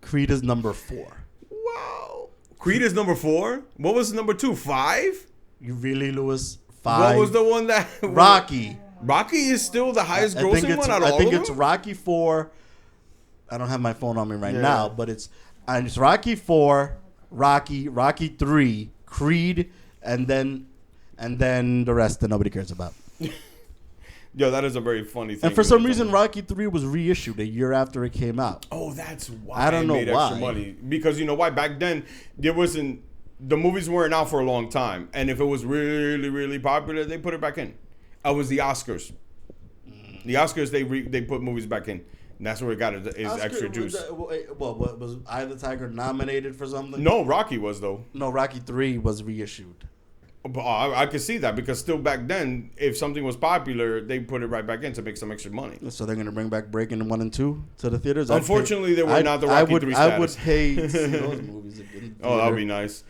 Creed is number 4. Wow. Creed is number 4? What was number 2? 5? You really, Lewis? 5. What was the one that... Rocky. Rocky is still the highest I think grossing it's, one out of I all think of it's them? Rocky 4. I don't have my phone on me right now, but it's Rocky 4, Rocky 3, Creed, and then the rest that nobody cares about. Yo, that is a very funny thing. And for some reason, Rocky 3 was reissued a year after it came out. Oh, that's why I don't know made why. extra money. Because you know why? Back then, the movies weren't out for a long time. And if it was really, really popular, they put it back in. It was the Oscars. The Oscars, they put movies back in. And that's where it got its extra juice. Was Eye of the Tiger nominated for something? No, Rocky was, though. No, Rocky 3 was reissued. But I could see that because still back then, if something was popular, they put it right back in to make some extra money. So they're going to bring back Breaking 1 and 2 to the theaters? Unfortunately, they were not the Rocky 3 status. I would pay to see those movies again. Oh, that would be nice.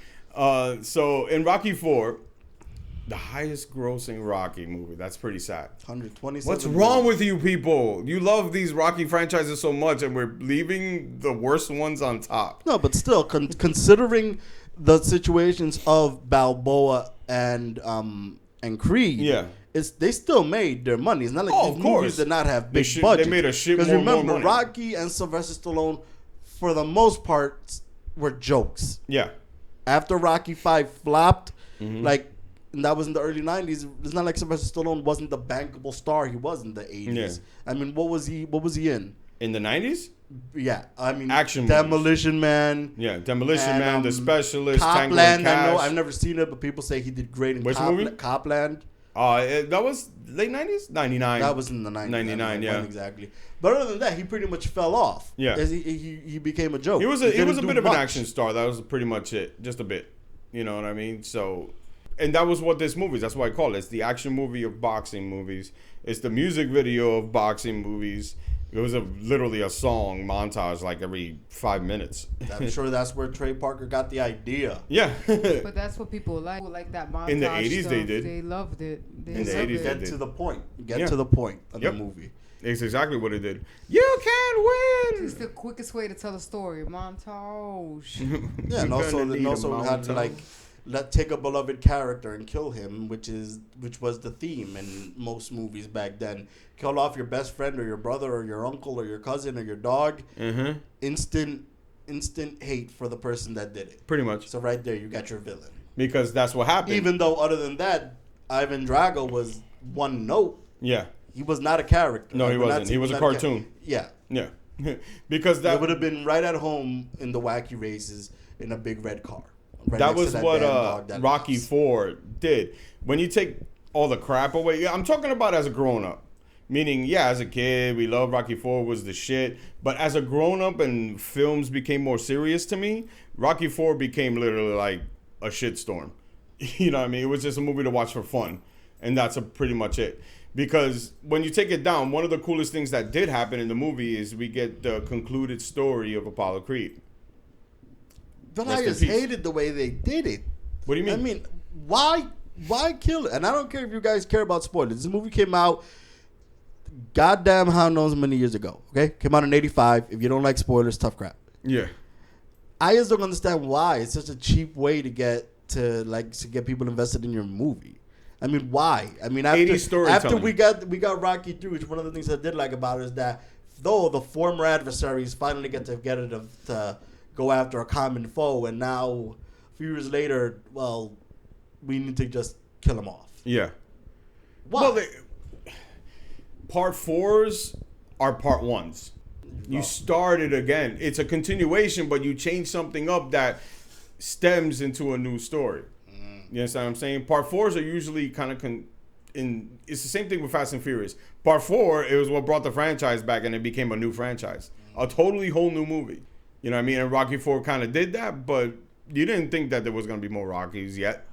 So in Rocky 4, the highest grossing Rocky movie. That's pretty sad. 127. What's wrong with you people? You love these Rocky franchises so much, and we're leaving the worst ones on top. No, but still, considering the situations of Balboa and Creed, Yeah. they still made their money. It's not like these movies did not have big budgets. They made a shit more Because remember, money. Rocky and Sylvester Stallone, for the most part, were jokes. Yeah. After Rocky 5 flopped, and that was in the early 90s, it's not like Sylvester Stallone wasn't the bankable star he was in the 80s. Yeah. I mean, what was he in? In the 90s? Yeah, I mean, Action Demolition Man. Yeah, Demolition And, Man, The Specialist, Tango Copland. and I know Cash. I've never seen it, but people say he did great in Which movie? Copland. That was late 90s? 99. That was in the 90s. 99, yeah. Exactly. But other than that, he pretty much fell off. Yeah. As he became a joke. He was a didn't bit do of an much. action star. That was pretty much it. Just a bit. You know what I mean? So, and that was what this movie is. That's why I call it. It's the action movie of boxing movies. It's the music video of boxing movies. It was literally a song montage like every 5 minutes. I'm sure that's where Trey Parker got the idea. Yeah. But that's what people like. People like that montage In the 80s stuff. they did. They loved it. In the 80s they Get did. to the point. Get Yeah. to the point of Yep. the movie. It's exactly what it did. You can win! It's the quickest way to tell a story. Montage. Yeah, and You're also gonna need a we had to mountain. take a beloved character and kill him, which was the theme in most movies back then. Kill off your best friend or your brother or your uncle or your cousin or your dog. Mm-hmm. Instant hate for the person that did it. Pretty much. So right there, you got your villain. Because that's what happened. Even though other than that, Ivan Drago was one note. Yeah. He was not a character. No, he Like, wasn't. He was a not cartoon. Yeah. Yeah. Because That that would have been right at home in the wacky races in a big red car. Right that next to was that what damn dog that Rocky lives. 4 did. When you take all the crap away, yeah, I'm talking about as a grown up. Meaning, yeah, as a kid, we loved Rocky 4 was the shit. But as a grown up and films became more serious to me, Rocky 4 became literally like a shitstorm. You know what I mean? It was just a movie to watch for fun. And that's pretty much it. Because when you take it down, one of the coolest things that did happen in the movie is we get the concluded story of Apollo Creed. But Rest I in just peace. hated the way they did it. What do you mean? I mean, why kill it? And I don't care if you guys care about spoilers. This movie came out goddamn how knows many years ago. Okay? Came out in 85. If you don't like spoilers, tough crap. Yeah. I just don't understand why. It's such a cheap way to get people invested in your movie. I mean, why? I mean, 80s storytelling. after we got Rocky 3, which one of the things I did like about it is that though the former adversaries finally get together to go after a common foe, and now a few years later, well, we need to just kill them off. Yeah. Why? Well, part 4s are part 1s. You start it again. It's a continuation, but you change something up that stems into a new story. You understand what I'm saying? Part 4s are usually kind of it's the same thing with Fast and Furious. Part 4, it was what brought the franchise back, and it became a new franchise. A totally whole new movie. You know what I mean? And Rocky 4 kind of did that, but you didn't think that there was going to be more Rockies yet.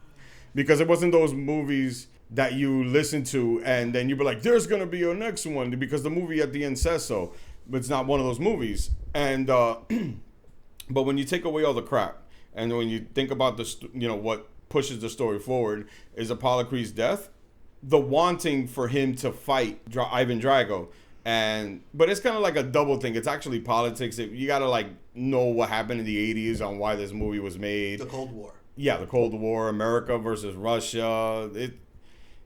Because it wasn't those movies that you listen to and then you'd be like, there's going to be a next one because the movie at the end says so. But it's not one of those movies. And but when you take away all the crap and when you think about what pushes the story forward is Apollo Creed's death, the wanting for him to fight Ivan Drago. But it's kind of like a double thing. It's actually politics. You got to know what happened in the 80s on why this movie was made. The Cold War. Yeah, the Cold War, America versus Russia.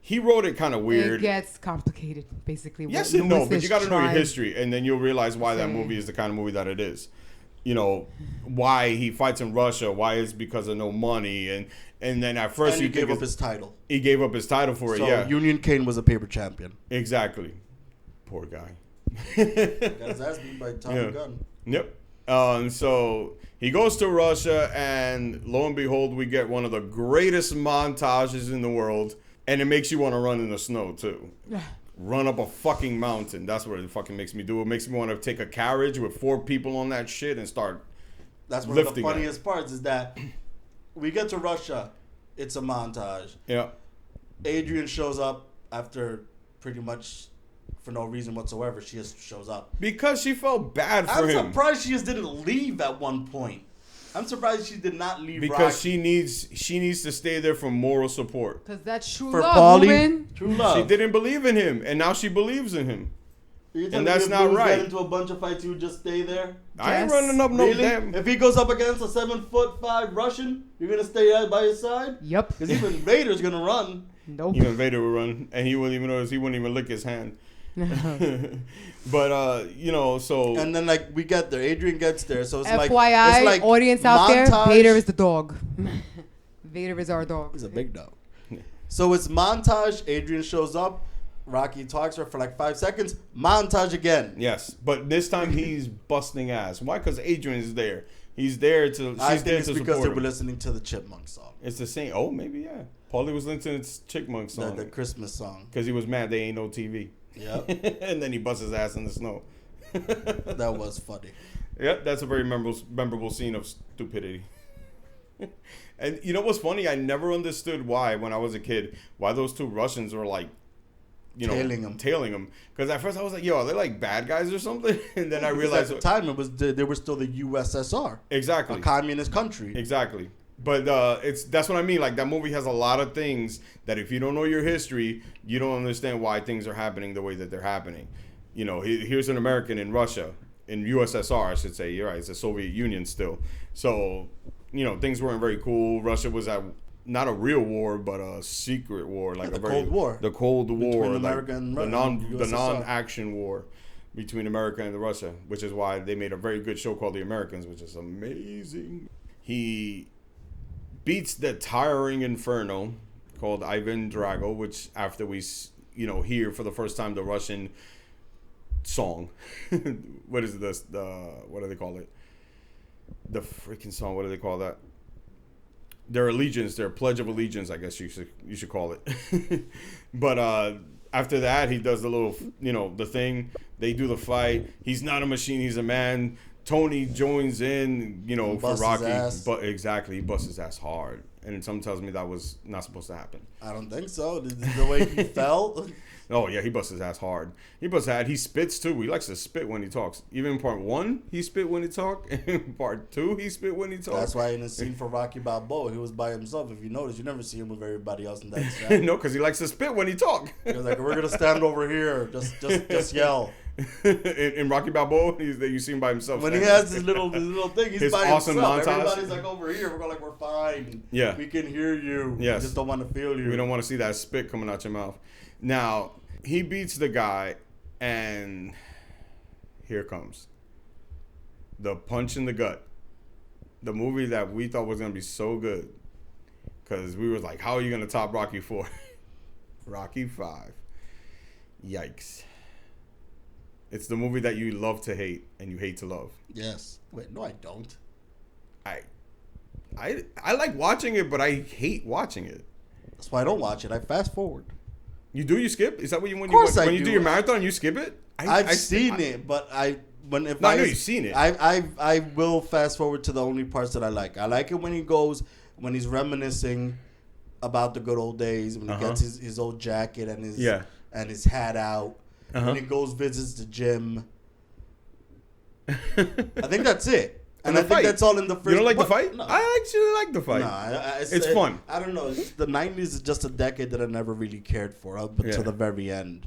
He wrote it kind of weird. It gets complicated, basically. Yes what and no, Lewis but is you got to know your trying- history, and then you'll realize why that Same. movie is the kind of movie that it is. you know, why he fights in Russia, why it's because of no money, and then at first And you he think gave up his title. he gave up his title for So it. Yeah, Union Kane was a paper champion. exactly. Poor guy. Got his ass beat by Tommy Yeah. Gunn. Yep. So he goes to Russia, and lo and behold, we get one of the greatest montages in the world, and it makes you want to run in the snow too. Run up a fucking mountain. That's what it fucking makes me do. It makes me want to take a carriage with 4 people on that shit and start. That's one of the Lifting it. funniest parts is that we get to Russia. It's a montage. Yeah. Adrian shows up after pretty much for no reason whatsoever. She just shows up. Because she felt bad for I'm him. surprised she just didn't leave at one point. I'm surprised she did not leave Because Rocky. she needs to stay there for moral support. Because that's true For love, Paulie, woman. true love. She didn't believe in him, and now she believes in him. You're and telling me that's if not dudes right. Get into a bunch of fights, he would just stay there. I ain't Yes. running up no Really? damn. If he goes up against a 7'5" Russian, you're gonna stay out by his side? Yep. Because even Vader's gonna run. Nope. Even Vader would run, and he wouldn't even notice. He wouldn't even lick his hand. But you know, so And then like we get there, Adrian gets there, so it's like FYI, it's like audience out there, montage- Vader is the dog. Vader is our dog. He's a big dog. So it's montage. Adrian shows up. Rocky talks to her for like 5 seconds. Montage again. yes, but this time he's busting ass. Why? Because Adrian is there. He's there to. She's I there think it's to because they support were him. listening to the Chipmunk song, It's the same. Oh, maybe yeah. Paulie was listening to Chickmunk the song Christmas song. because he was mad they ain't no TV. Yep, And then he busts his ass in the snow. that was funny. Yep, that's a very memorable scene of stupidity. And you know what's funny? I never understood why, when I was a kid, why those 2 Russians were like, you know, tailing him. Because at first I was like, yo, are they like bad guys or something? And then I Because realized at the time it was they were still the USSR, exactly, a communist country. exactly. But that's what I mean. Like that movie has a lot of things that if you don't know your history, you don't understand why things are happening the way that they're happening. You know, here's an American in Russia, in USSR, I should say. You're right. It's the Soviet Union still. So, you know, things weren't very cool. Russia was at not a real war, but a secret war, like Yeah, a the very Cold War. the Cold War, Between like America and the USSR. non-action war between America and Russia, which is why they made a very good show called The Americans, which is amazing. He beats the tiring inferno called Ivan Drago, which after we hear for the first time the Russian song. What is this? What do they call it? The freaking song. What do they call that? Their allegiance, their pledge of allegiance, I guess you should call it. But after that, he does the little, the thing. They do the fight. He's not a machine. He's a man. Tony joins in, for Busts his Rocky. ass. But exactly, he busts his ass hard. And something tells me that was not supposed to happen. I don't think so. The way he fell. Oh yeah, he busts his ass hard. He spits too. He likes to spit when he talks. Even in part 1, he spit when he talked. In part 2, he spit when he talked. That's why in the scene for Rocky Balboa, he was by himself. If you notice, you never see him with everybody else in that scene. No, because he likes to spit when he talk. He was like, "We're gonna stand over here, just yell." in Rocky Balboa, you see him by himself. When he standing. has his little thing, he's His by awesome himself. montage. Everybody's like over here. We're going like, we're fine. Yeah. We can hear you. Yes. We just don't want to feel you. We don't want to see that spit coming out your mouth. Now, he beats the guy, and here comes the punch in the gut. The movie that we thought was going to be so good. Because we was like, how are you going to top Rocky 4? Rocky 5. Yikes. It's the movie that you love to hate and you hate to love. Yes. Wait, no, I don't. I like watching it, but I hate watching it. That's why I don't watch it. I fast forward. You do? You skip? Is that what you when Of course you I when you do. do your marathon? You skip it? I've seen it, but I know you've seen it. I will fast forward to the only parts that I like. I like it when he's reminiscing about the good old days, when he gets his old jacket and his hat out. When he goes visits the gym. I think that's it. And I think that's all in the first. You don't like the fight? No. I actually like the fight. No, it's fun. I don't know. The 90s is just a decade that I never really cared for up until the very end.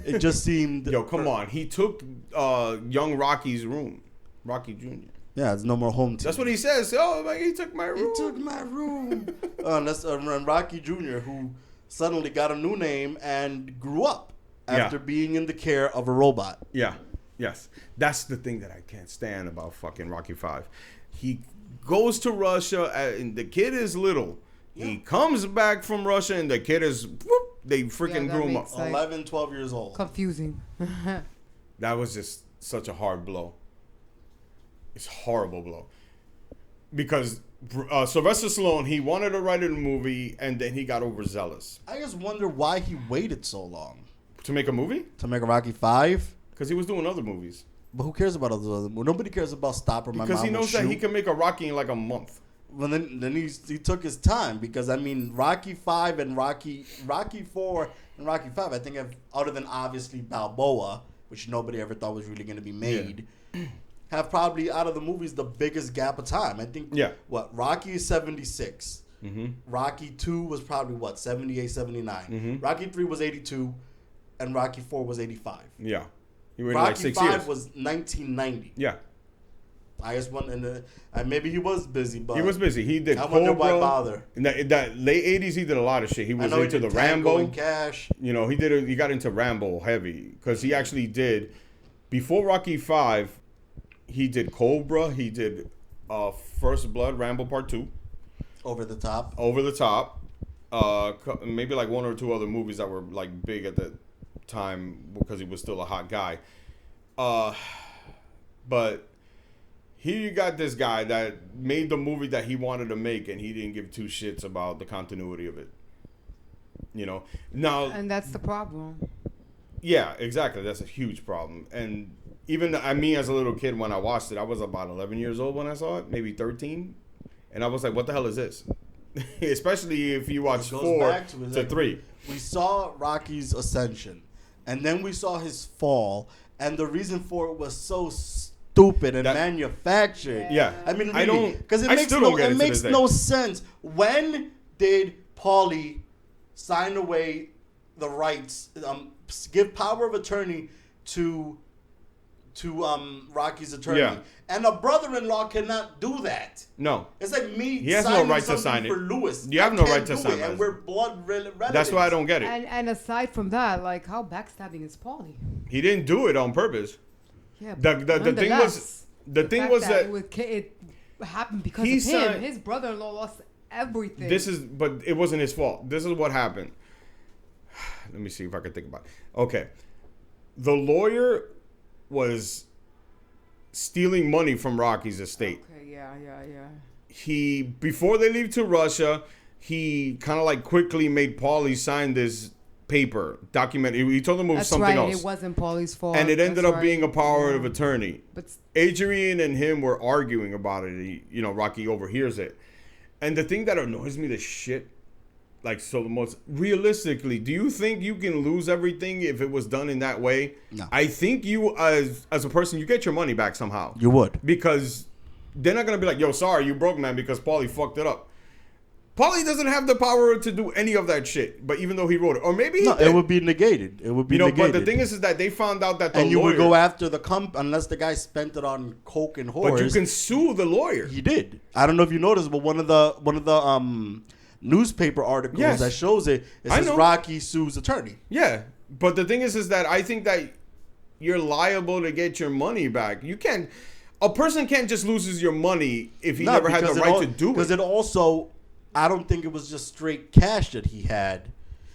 It just seemed... Yo, come on. He took young Rocky's room. Rocky Jr. Yeah, there's no more home team. That's what he says. Oh, like, he took my room. He took my room. And that's Rocky Jr., who suddenly got a new name and grew up after being in the care of a robot. Yeah. Yes. That's the thing that I can't stand about fucking Rocky 5. He goes to Russia, and the kid is little. Yeah. He comes back from Russia, and the kid is, whoop, they freaking grew him up. Like 11, 12 years old. Confusing. That was just such a hard blow. It's a horrible blow. Because Sylvester Stallone, he wanted to write a movie, and then he got overzealous. I just wonder why he waited so long. To make a movie? To make a Rocky 5? Because he was doing other movies. But who cares about other movies? Nobody cares about Stop or My Mom Because he knows that he can make a Rocky in like a month. Well, then he took his time because, I mean, Rocky 5 and Rocky 4 and Rocky 5, I think, other than obviously Balboa, which nobody ever thought was really going to be made, have probably, out of the movies, the biggest gap of time. I think, Rocky is 76. Mm-hmm. Rocky 2 was probably, 78, 79. Mm-hmm. Rocky 3 was 82, and Rocky 4 was 85. Yeah. He waited Rocky like 6 5 years. was 1990. Yeah. I just want, maybe he was busy, but he was busy. He did. I wonder why bother. In that late '80s, he did a lot of shit. He was into the Tango Rambo. And Cash. You know, he got into Rambo heavy because he actually did before Rocky 5. He did Cobra. He did First Blood, Rambo Part 2. Over the Top. Maybe like one or two other movies that were like big at the time because he was still a hot guy. But here you got this guy that made the movie that he wanted to make, and he didn't give two shits about the continuity of it. You know, now, and that's the problem. Yeah, exactly. That's a huge problem. And even me as a little kid, when I watched it, I was about 11 years old when I saw it, maybe 13, and I was like, "What the hell is this?" Especially if you watch 4 to 3. We saw Rocky's ascension, and then we saw his fall, and the reason for it was so stupid and manufactured. Yeah. I mean, really, I don't, because it makes no sense. When did Paulie sign away the rights, give power of attorney to Rocky's attorney? Yeah. And a brother-in-law cannot do that. No. It's like me he has signing no right to something sign for it. Lewis. You have no right to sign it. And we're blood relatives. That's why I don't get it. And aside from that, like, how backstabbing is Paulie? He didn't do it on purpose. Yeah, the thing was that it happened because of him. His brother-in-law lost everything. But it wasn't his fault. This is what happened. Let me see if I can think about it. Okay. The lawyer was stealing money from Rocky's estate. Okay, yeah. He, before they leave to Russia, he kind of like quickly made Paulie sign this paper document. He told him it was something else. It wasn't Paulie's fault. And it ended up being a power of attorney. But Adrian and him were arguing about it. Rocky overhears it. And the thing that annoys me the shit, like, so the most realistically, do you think you can lose everything if it was done in that way? No. I think you as a person, you get your money back somehow. You would. Because they're not going to be like, yo, sorry, you broke, man, because Paulie fucked it up. Paulie doesn't have the power to do any of that shit, but even though he wrote it. Or maybe he did. It would be negated. It would be negated. But the thing is that they found out that the and you lawyer, would go after the unless the guy spent it on coke and whores. But you can sue the lawyer. He did. I don't know if you noticed, but one of the newspaper articles that shows it says Rocky sues attorney. Yeah, but the thing is that I think that you're liable to get your money back. You can't. A person can't just loses your money if he never had the right to do it. Because it also, I don't think it was just straight cash that he had.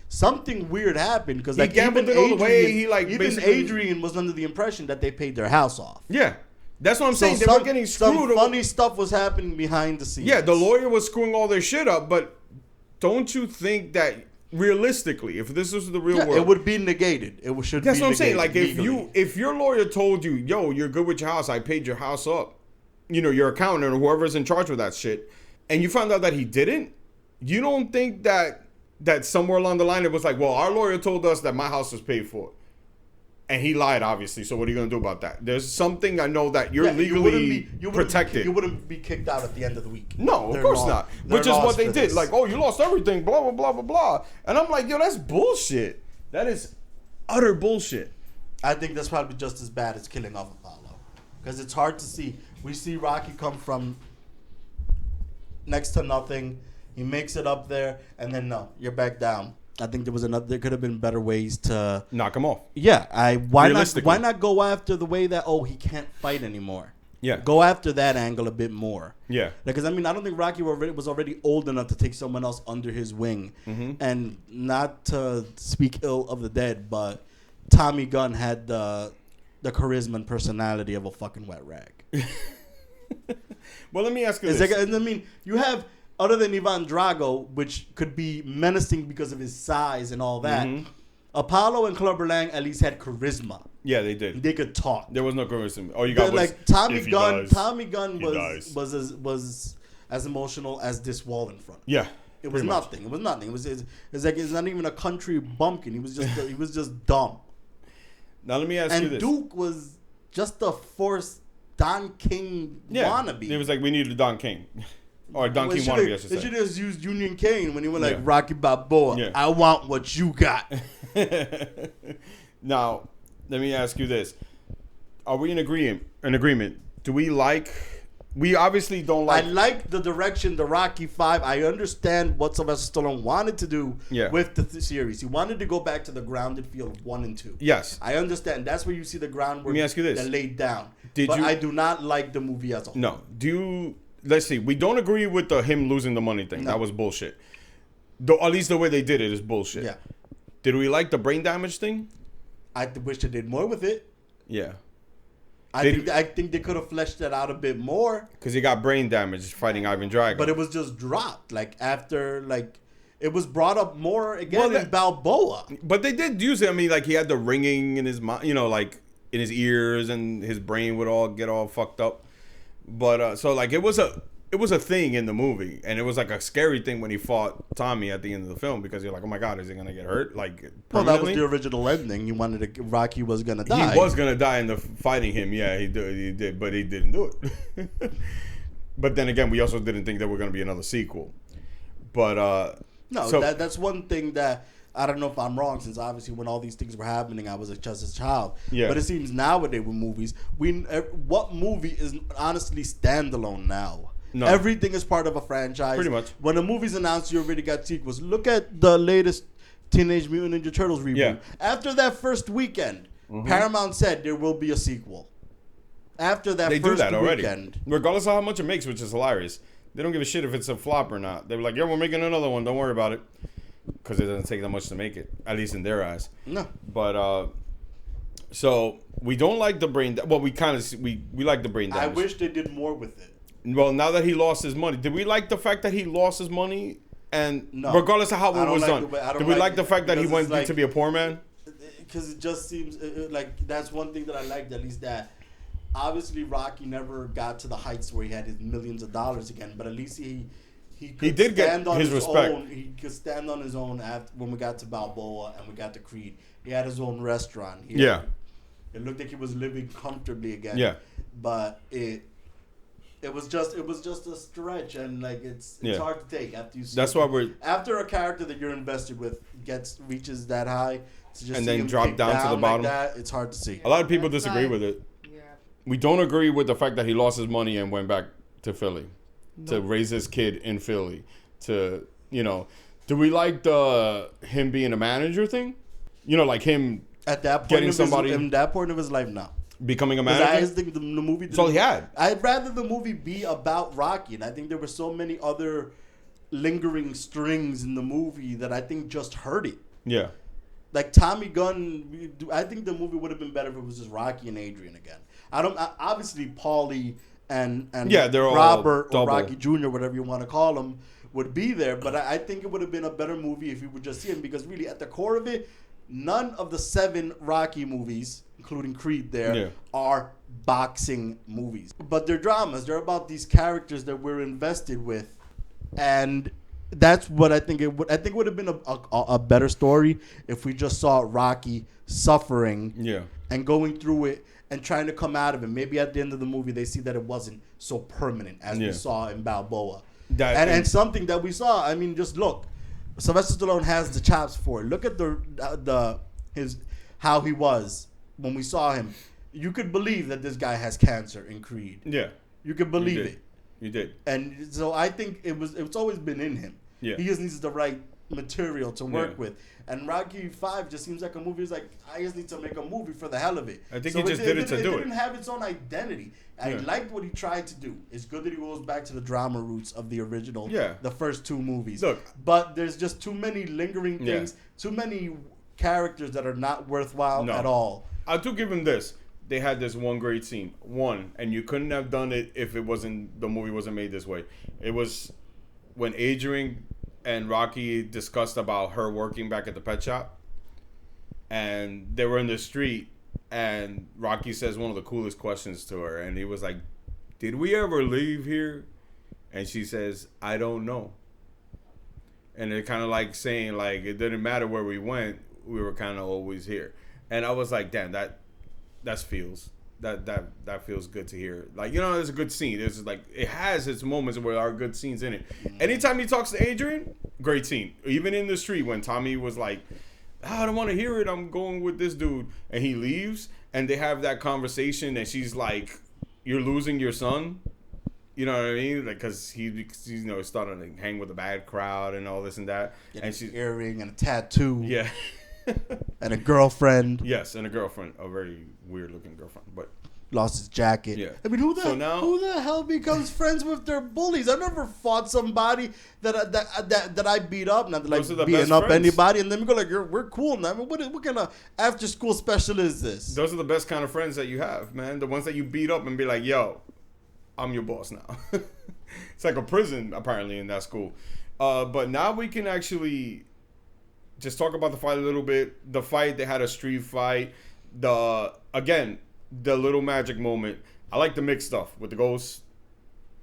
Something weird happened because he gambled it all the way. Even Adrian was under the impression that they paid their house off. Yeah. That's what I'm saying. They were getting screwed. Some funny stuff was happening behind the scenes. Yeah, the lawyer was screwing all their shit up, but don't you think that realistically, if this was the real world, it would be negated. It should. That's be what I'm saying. Like legally. if your lawyer told you, yo, you're good with your house, I paid your house up, your accountant or whoever's in charge of that shit, and you found out that he didn't, you don't think that somewhere along the line it was like, well, our lawyer told us that my house was paid for. And he lied, obviously. So what are you going to do about that? There's something I know that you're legally protected. You wouldn't be kicked out at the end of the week. No, of course not. Which is what they did. Like, oh, you lost everything, blah, blah, blah, blah, blah. And I'm like, yo, that's bullshit. That is utter bullshit. I think that's probably just as bad as killing off Apollo. Because it's hard to see. We see Rocky come from next to nothing. He makes it up there. And then, no, you're back down. I think there could have been better ways to Knock him off. Yeah, why Realistically. not go after the way that he can't fight anymore? Yeah. Go after that angle a bit more. Yeah. Because I don't think Rocky was already old enough to take someone else under his wing. And not to speak ill of the dead, but Tommy Gunn had the charisma and personality of a fucking wet rag. Well, let me ask you this. You have, other than Ivan Drago, which could be menacing because of his size and all that, Apollo and Clubber Lang at least had charisma. Yeah, they did. They could talk. There was no charisma. All you got was like Tommy if he Gunn. dies, Tommy Gunn he dies. was as emotional as this wall in front. Yeah, It was nothing. It was nothing. It's like it's not even a country bumpkin. He was just dumb. Now let me ask you And this. Duke was just a forced Don King wannabe. It was like we needed a Don King. Or Don King wannabe, I should They say. should have just used Union Kane when he went like Yeah. Rocky Balboa. Yeah. I want what you got. Now, let me ask you this. Are we in agreement? Do we like... We obviously don't I like... like the direction the Rocky 5. I understand what Sylvester Stallone wanted to do with the series. He wanted to go back to the grounded feel of 1 and 2. Yes. I understand. That's where you see the groundwork Let me ask you this. that laid down. Did but you- I do not like the movie as a whole. No. Do you... Let's see. We don't agree with him losing the money thing. No. That was bullshit. Though, at least the way they did it is bullshit. Yeah. Did we like the brain damage thing? I wish they did more with it. Yeah. I think they could have fleshed that out a bit more. Because he got brain damage fighting Ivan Drago. But it was just dropped. It was brought up more again Well, in Balboa. But they did use it. I mean, like he had the ringing in his mind, like in his ears, and his brain would get all fucked up. But so like it was a thing in the movie, and it was like a scary thing when he fought Tommy at the end of the film because you're like, oh my god, is he gonna get hurt? Like Well, that was permanently? the original ending. You wanted Rocky was gonna die. He was gonna die in the fighting him. Yeah, he did, but he didn't do it. But then again, we also didn't think there were gonna be another sequel. But No, so, that's one thing that I don't know if I'm wrong, since obviously when all these things were happening, I was just a child. Yeah. But it seems nowadays with movies, what movie is honestly standalone now? No. Everything is part of a franchise. Pretty much. When a movie's announced, you already got sequels. Look at the latest Teenage Mutant Ninja Turtles reboot. Yeah. After that first weekend, Paramount said there will be a sequel. After that they first do that already, weekend. regardless of how much it makes, which is hilarious. They don't give a shit if it's a flop or not. They were like, yeah, we're making another one. Don't worry about it. Because it doesn't take that much to make it, at least in their eyes. No. But, so, we don't like the brain... Well, we kind of... We like the brain damage. I wish they did more with it. Well, now that he lost his money... Did we like the fact that he lost his money? And No. regardless of how I it don't was like done. the way- I don't Did we like like the it fact that he because went it's like- to be a poor man? Because it just seems like that's one thing that I liked, at least, that obviously Rocky never got to the heights where he had his millions of dollars again, but at least he could did get stand on his respect. own. He could stand on his own after when we got to Balboa and we got to Creed. He had his own restaurant. Yeah. It looked like he was living comfortably again. Yeah. But it was just a stretch, and like it's Yeah. hard to take after you see That's why we're... after a character that you're invested with reaches that high, to just And see then him drop kick down to the bottom. like that, it's hard to see. A lot of people That's disagree like- with it. Yeah. We don't agree with the fact that he lost his money and went back to Philly to raise his kid in Philly. Do we like him being a manager thing? Like him At that point Getting of somebody- in that point of his life, no. becoming a 'Cause I manager? just think the movie. That's all he had. I'd rather the movie be about Rocky, and I think there were so many other lingering strings in the movie that I think just hurt it. Yeah. Like Tommy Gunn, I think the movie would have been better if it was just Rocky and Adrian again. Obviously Paulie and Yeah, they're all Robert or double. Rocky Jr., whatever you want to call him, would be there. But I think it would have been a better movie if you would just see him, because really at the core of it, none of the 7 Rocky movies, including Creed, are boxing movies. But they're dramas. They're about these characters that we're invested with, and that's what I think it would. I think it would have been a better story if we just saw Rocky suffering Yeah. and going through it and trying to come out of it. Maybe at the end of the movie they see that it wasn't so permanent as we Yeah. saw in Balboa. That- And something that we saw. I mean, just look. Sylvester Stallone has the chops for it. Look at how he was when we saw him. You could believe that this guy has cancer in Creed. Yeah. You could believe did. it. You did. And so I think it's always been in him. Yeah. He just needs the right material to work Yeah. with. And Rocky 5 just seems like a movie. It's like, I just need to make a movie for the hell of it. I think he just did it to do it. It didn't have its own identity. I Yeah. liked what he tried to do. It's good that he goes back to the drama roots of the original, Yeah. the first two movies. Look. But there's just too many lingering Yeah. things, too many characters that are not worthwhile No. at all. I do give him this. They had this one great scene. One, and you couldn't have done it if the movie wasn't made this way. It was when Adrian and Rocky discussed about her working back at the pet shop. And they were in the street, and Rocky says one of the coolest questions to her. And he was like, "Did we ever leave here?" And she says, "I don't know." And they're kind of like saying, like, it didn't matter where we went, we were kind of always here. And I was like, damn, that feels that feels good to hear. Like, you know, it's a good scene. It's like, it has its moments where there are good scenes in it. Anytime he talks to Adrian, great scene. Even in the street when Tommy was like, I don't want to hear it, I'm going with this dude, and he leaves, and they have that conversation, and she's like, you're losing your son. You know what I mean? Like, because he's, you know, starting to hang with a bad crowd and all this and that. And she's, an earring and a tattoo. yeah. And a girlfriend. Yes, and a girlfriend, a very weird looking girlfriend, but Lost his jacket. Yeah. I mean, who So now- the hell becomes friends with their bullies? I never fought somebody that I beat up, not like Those are the beating best up friends. anybody, and then we go like, we're cool now. I mean, what kind of after school special is this? those are the best kind of friends that you have, man. The ones that you beat up and be like, yo, I'm your boss now. It's like a prison, apparently, in that school. But now we can actually just talk about the fight a little bit. The fight, they had a street fight. The little magic moment. I like the mixed stuff with the ghost,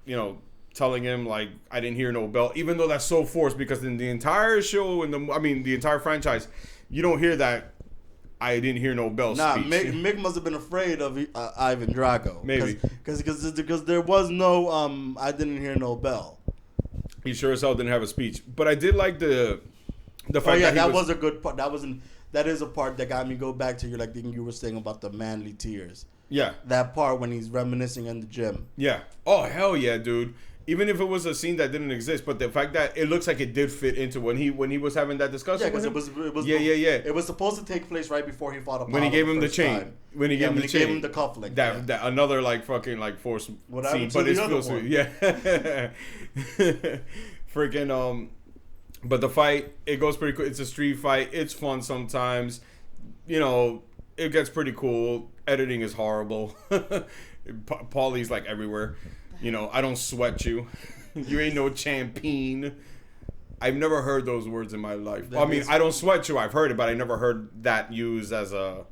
you know, telling him, like, I didn't hear no bell, even though that's so forced, because in the entire show, the entire franchise, you don't hear that I didn't hear no bell Nah, speech. Mick must have been afraid of Ivan Drago. Maybe. Because there was no I didn't hear no bell. He sure as hell didn't have a speech. But I did like the fact Oh yeah, that he that was a good part. That is a part that got me go back to like thing you were saying about the manly tears. Yeah. That part when he's reminiscing in the gym. Yeah. Oh, hell yeah, dude. Even if it was a scene that didn't exist, but the fact that it looks like it did fit into when he was having that discussion. Yeah, because with him. it was Yeah. It was supposed to take place right before he fought Apollo. When he gave him the first chain. time. When he gave him the chain. gave him the cufflink. That another like fucking like force What scene, happened to but the it's other still one? yeah. Freaking but the fight, it goes pretty cool. It's a street fight. It's fun sometimes. You know, it gets pretty cool. Editing is horrible. Paulie's like everywhere. You know, I don't sweat you. You ain't no champion. I've never heard those words in my life. I mean, I don't sweat you. I've heard it, but I never heard that used as a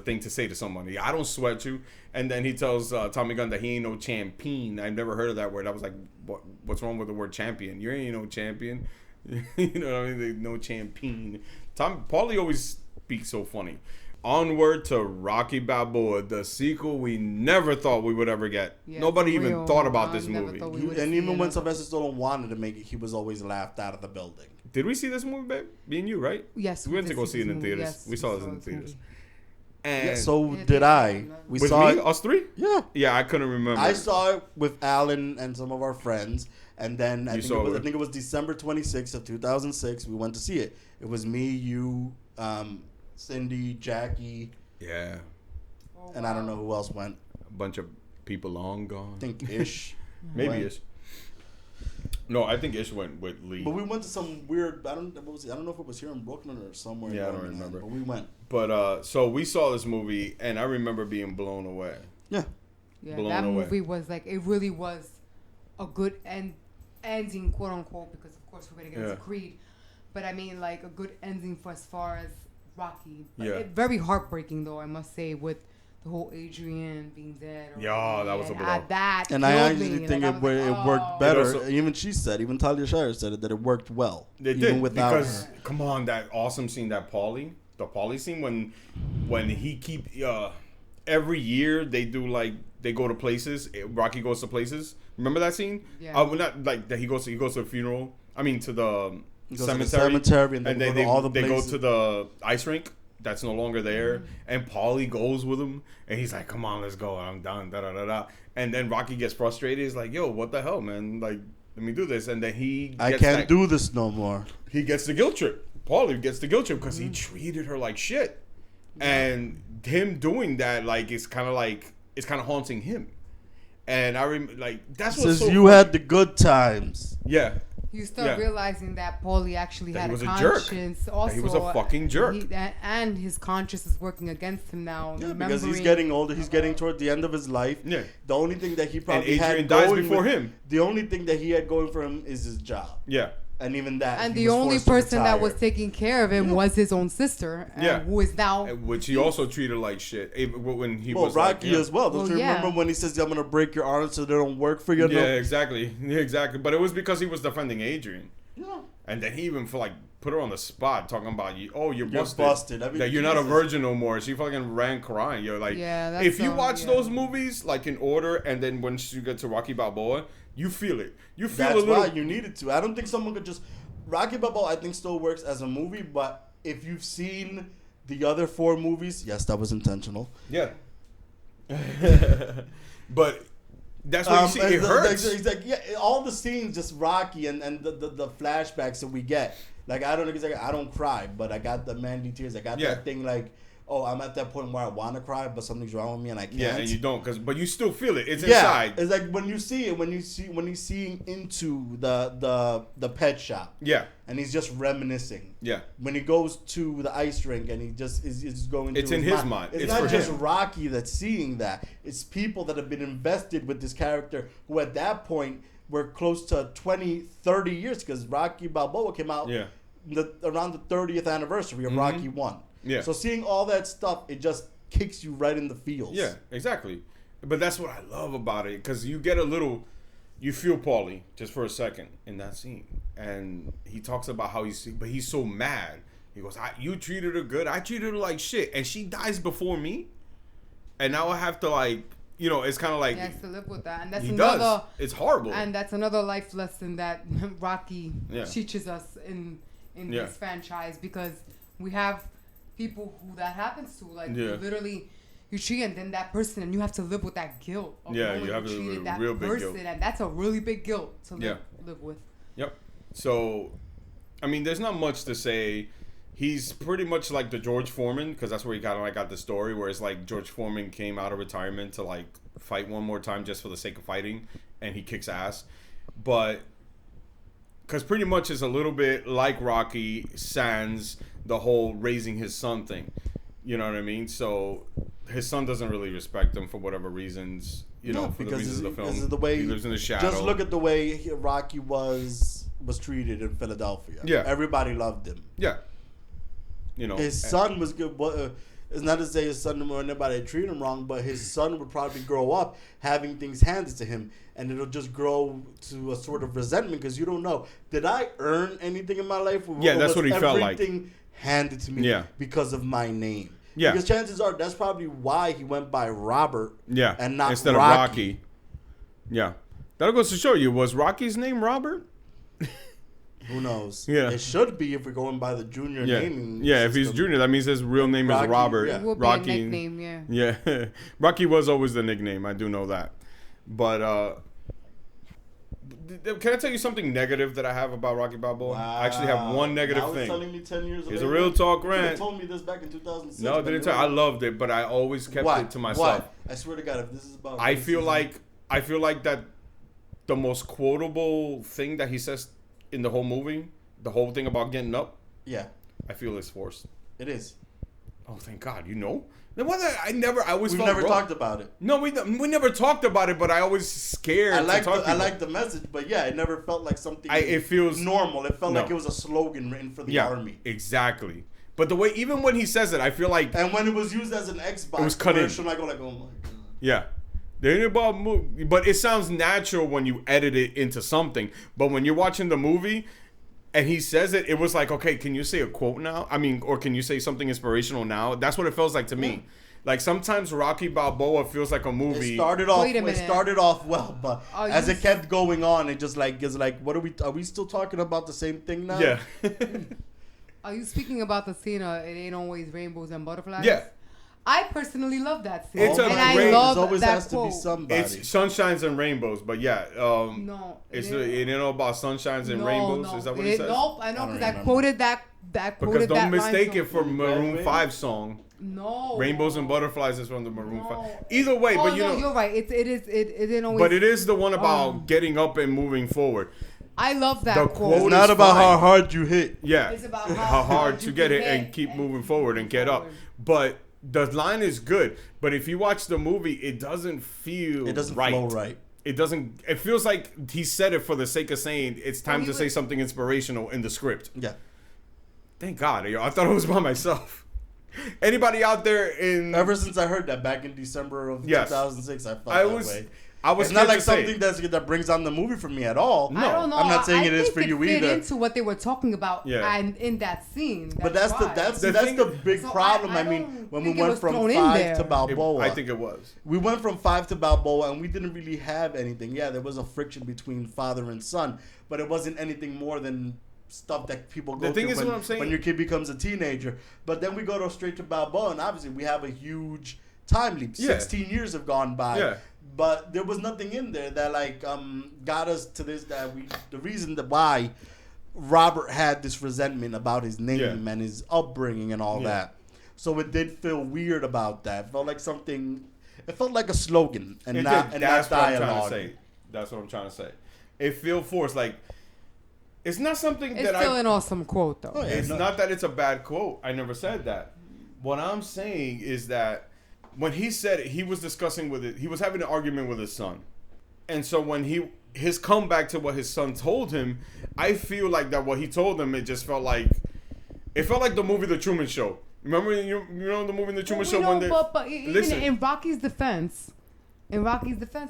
thing to say to somebody. I don't sweat you. And then he tells Tommy Gunn that he ain't no champion. I've never heard of that word. I was like, what's wrong with the word champion? You ain't no champion. You know what I mean? No champion. Paulie always speaks so funny. Onward to Rocky Balboa, the sequel we never thought we would ever get. Yeah, Nobody for even real. thought about I this never movie. thought we would And see even when another- Sylvester Stallone wanted to make it, he was always laughed out of the building. Did we see this movie, babe? Me and you, right? Yes, We went to did go see it this in movie. theaters. Yes, we saw this in this theaters. movie. And Yeah, so Yeah, did I. We with saw me, it. us three? Yeah. Yeah, I couldn't remember. I saw it with Alan and some of our friends, and then I saw it. think it was December 26th of 2006. We went to see it. It was me, you, Cindy, Jackie, Yeah, Oh, and I don't know who else went. a bunch of people long gone. I think Ish. Maybe went. Ish. No, I think Ish went with Lee. But we went to some weird. I don't know if it was here in Brooklyn or somewhere. Yeah, I in don't Birmingham, remember. But we went. But so we saw this movie, and I remember being blown away. Yeah. Yeah, blown that away. movie was like, it really was a good ending, quote unquote, because of course we're gonna get Yeah. into Creed, but I mean like a good ending for as far as Rocky. But Yeah. very heartbreaking though, I must say, with the whole Adrian being dead. Yeah, that was a and blow. That And I killed me. actually Like, think I it, was like, it worked oh. better. It also- Even she said, even Talia Shire said it, that it worked well. They even did without because her. come on, that awesome scene, the Paulie scene when he keep every year they do like they go to places. Rocky goes to places. Remember that scene? Yeah. Well, not like that. He goes to a funeral. I mean, to the He goes to the cemetery. cemetery and and they they, go to all the they go places. to the ice rink that's no longer there. And Paulie goes with him, and he's like, "Come on, let's go. I'm done." Da da da da. And then Rocky gets frustrated. He's like, "Yo, what the hell, man? Like, let me do this, and then I can't do this no more. He gets the guilt trip. Paulie gets the guilt trip because he treated her like shit, and him doing that it's kind of haunting him. And that's what Says so you funny. had the good times. Yeah. You start realizing that Paulie actually That had he was a a jerk. conscience. That Also, he was a fucking jerk. And his conscience is working against him now. Yeah, because he's getting older. He's getting toward the end of his life. Yeah. The only thing that he probably And Adrian had dies going before with- him. The only thing that he had going for him is his job. Yeah. And even that. And he the was only forced to person that was retire. taking care of him was his own sister, who is now. Which he also treated like shit. When he Well, was Rocky as well. Don't Well, you yeah. remember when he says, "I'm gonna break your arms so they don't work for you"? Yeah, exactly. Yeah, exactly. But it was because he was defending Adrian. Yeah. And then he even put her on the spot talking about you're busted. busted. I mean, that you're not a Jesus. virgin no more. She fucking ran crying. You're like, Yeah, that's if you so- watch yeah. those movies in order, and then when you get to Rocky Balboa, you feel it. You feel That's a little. why you needed to. I don't think someone could just. Rocky Balboa, I think, still works as a movie, but if you've seen the other 4 movies, yes, that was intentional. Yeah. But that's what you see. It hurts. All the scenes, just Rocky and the flashbacks that we get. Like, I don't know, I don't cry, but I got the Mandy tears. I got that thing oh, I'm at that point where I want to cry, but something's wrong with me and I can't. Yeah, and you don't, but you still feel it. It's Yeah, inside. it's like when you see it, when he's seeing into the pet shop. Yeah. And he's just reminiscing. Yeah. When he goes to the ice rink and he just is going. It's through in his mind. It's It's not for just him. Rocky that's seeing that. It's people that have been invested with this character who at that point were close to 20, 30 years because Rocky Balboa came out around the 30th anniversary of Rocky 1. Yeah. So seeing all that stuff, it just kicks you right in the feels. Yeah, exactly. But that's what I love about it, because you get you feel Paulie just for a second in that scene, and he talks about how he's so mad. He goes, "You treated her good. I treated her like shit, and she dies before me, and now I have to it's kind of like He has to live with that, and that's he another. does. It's horrible. And that's another life lesson that Rocky Yeah. teaches us in Yeah. this franchise, because we have people who that happens to, literally you treat and then that person, and you have to live with that guilt of knowing you have to live treated with that real big person, guilt. and that's a really big guilt to live with. Yep. So, I mean, there's not much to say. He's pretty much like the George Foreman, because that's where he kind of got the story, where it's like George Foreman came out of retirement to fight one more time just for the sake of fighting, and he kicks ass. But because pretty much it's a little bit like Rocky sans the whole raising his son thing. You know what I mean? So his son doesn't really respect him for whatever reasons. For the reasons of the film. Because of the way he lives in the shadow. Just look at the way Rocky was treated in Philadelphia. Yeah. Everybody loved him. Yeah. His son was good. It's not to say his son or anybody treat him wrong, but his son would probably grow up having things handed to him, and it'll just grow to a sort of resentment because you don't know, did I earn anything in my life? Or Yeah, that's was what he felt like. Everything handed to me because of my name. Yeah. Because chances are that's probably why he went by Robert. Yeah. And not instead Rocky. of Rocky. Yeah. That goes to show you, was Rocky's name Robert? Who knows? Yeah. It should be if we're going by the junior naming. Yeah, if he's system. junior, that means his real name Rocky, is Robert. yeah. It will be Rocky. a nickname, yeah. Yeah. Rocky was always the nickname. I do know that. But can I tell you something negative that I have about Rocky Balboa? I actually have one negative now thing. Telling me 10 years It's a later. real talk You could've rant. told me this back in 2006. No, I didn't tell. I loved it, but I always kept it to myself. I swear to God, if this is about I feel racism- like that the most quotable thing that he says in the whole movie, the whole thing about getting up, Yeah, I feel is forced. it is. Oh, thank God! Then what? I always We've felt never wrong. talked about it. No, we never talked about it, but I always scared. I like to talk I about like the message, but yeah, it never felt like something. it feels normal. It felt no. like it was a slogan written for the army. Exactly. But the way, even when he says it, I feel like And when it was used as an Xbox It was cut in. commercial, I go like, oh my God. yeah. There ain't about movie, but it sounds natural when you edit it into something. But when you're watching the movie and he says it, it was like, okay, can you say a quote now? I mean, or can you say something inspirational now? That's what it feels like to me. Like sometimes Rocky Balboa feels like a movie. It started off. Wait a It minute. started off well, but Oh, as you it kept going on, it just is like, what are we still talking about the same thing now? Yeah. Are you speaking about the scene? It ain't always rainbows and butterflies. Yeah. I personally love that scene. It's a and I great- love There always that has quote. to be somebody. It's sunshines and rainbows, but yeah, No, it's it is- you know about sunshines and rainbows. Is that what he says? Nope, I know I don't because I remember. quoted that. Because Quoted don't that mistake line it for Maroon Right. 5 song. No. Rainbows and Butterflies is from the Maroon No. 5. Either way, Oh, but you no, know, you're right. It didn't always. but it is the one about getting up and moving forward. I love that The quote. quote It's not is about fine. how hard you hit. Yeah, It's about how hard to you get can it and hit keep and moving forward and get up. forward. But the line is good. But if you watch the movie, it doesn't feel It doesn't right. flow right. It doesn't. It feels like he said it for the sake of saying it's time he to say was- something inspirational in the script. Yeah. Thank God, yo, I thought it was by myself. Anybody out there in? Ever since I heard that back in December of Yes. 2006, I felt I that was. way. I was. It's not scared like to say something it. that brings on the movie for me at all. No. I don't know. I'm not saying I it is think for you fit either. into what they were talking about Yeah. and in that scene. But that's why. the The thing- big So problem. I I mean, don't when we think it went was from thrown in 5 there. to Balboa, I think it was. we went from 5 to Balboa, and we didn't really have anything. Yeah, there was a friction between father and son, but it wasn't anything more than stuff that people go The thing through is when, what I'm saying- when your kid becomes a teenager. But then we go straight to Balboa, and obviously we have a huge time leap. Yeah. 16 years have gone by. Yeah. But there was nothing in there that got us to this. The reason that why Robert had this resentment about his name Yeah. and his upbringing and all Yeah. that. So it did feel weird about that. It felt like something. It felt like a slogan and It not did. and That's not what I'm trying to dialogue. say. That's what I'm trying to say. It feel forced. Like it's not something It's that still I. an awesome quote, though. Oh, yeah. It's not that it's a bad quote. I never said that. What I'm saying is that when he said it, he was discussing with it. He was having an argument with his son, and so when his comeback to what his son told him, I feel like that what he told him, it just felt like the movie The Truman Show. Remember you know the movie The Truman Show when they but even listen. in Rocky's defense,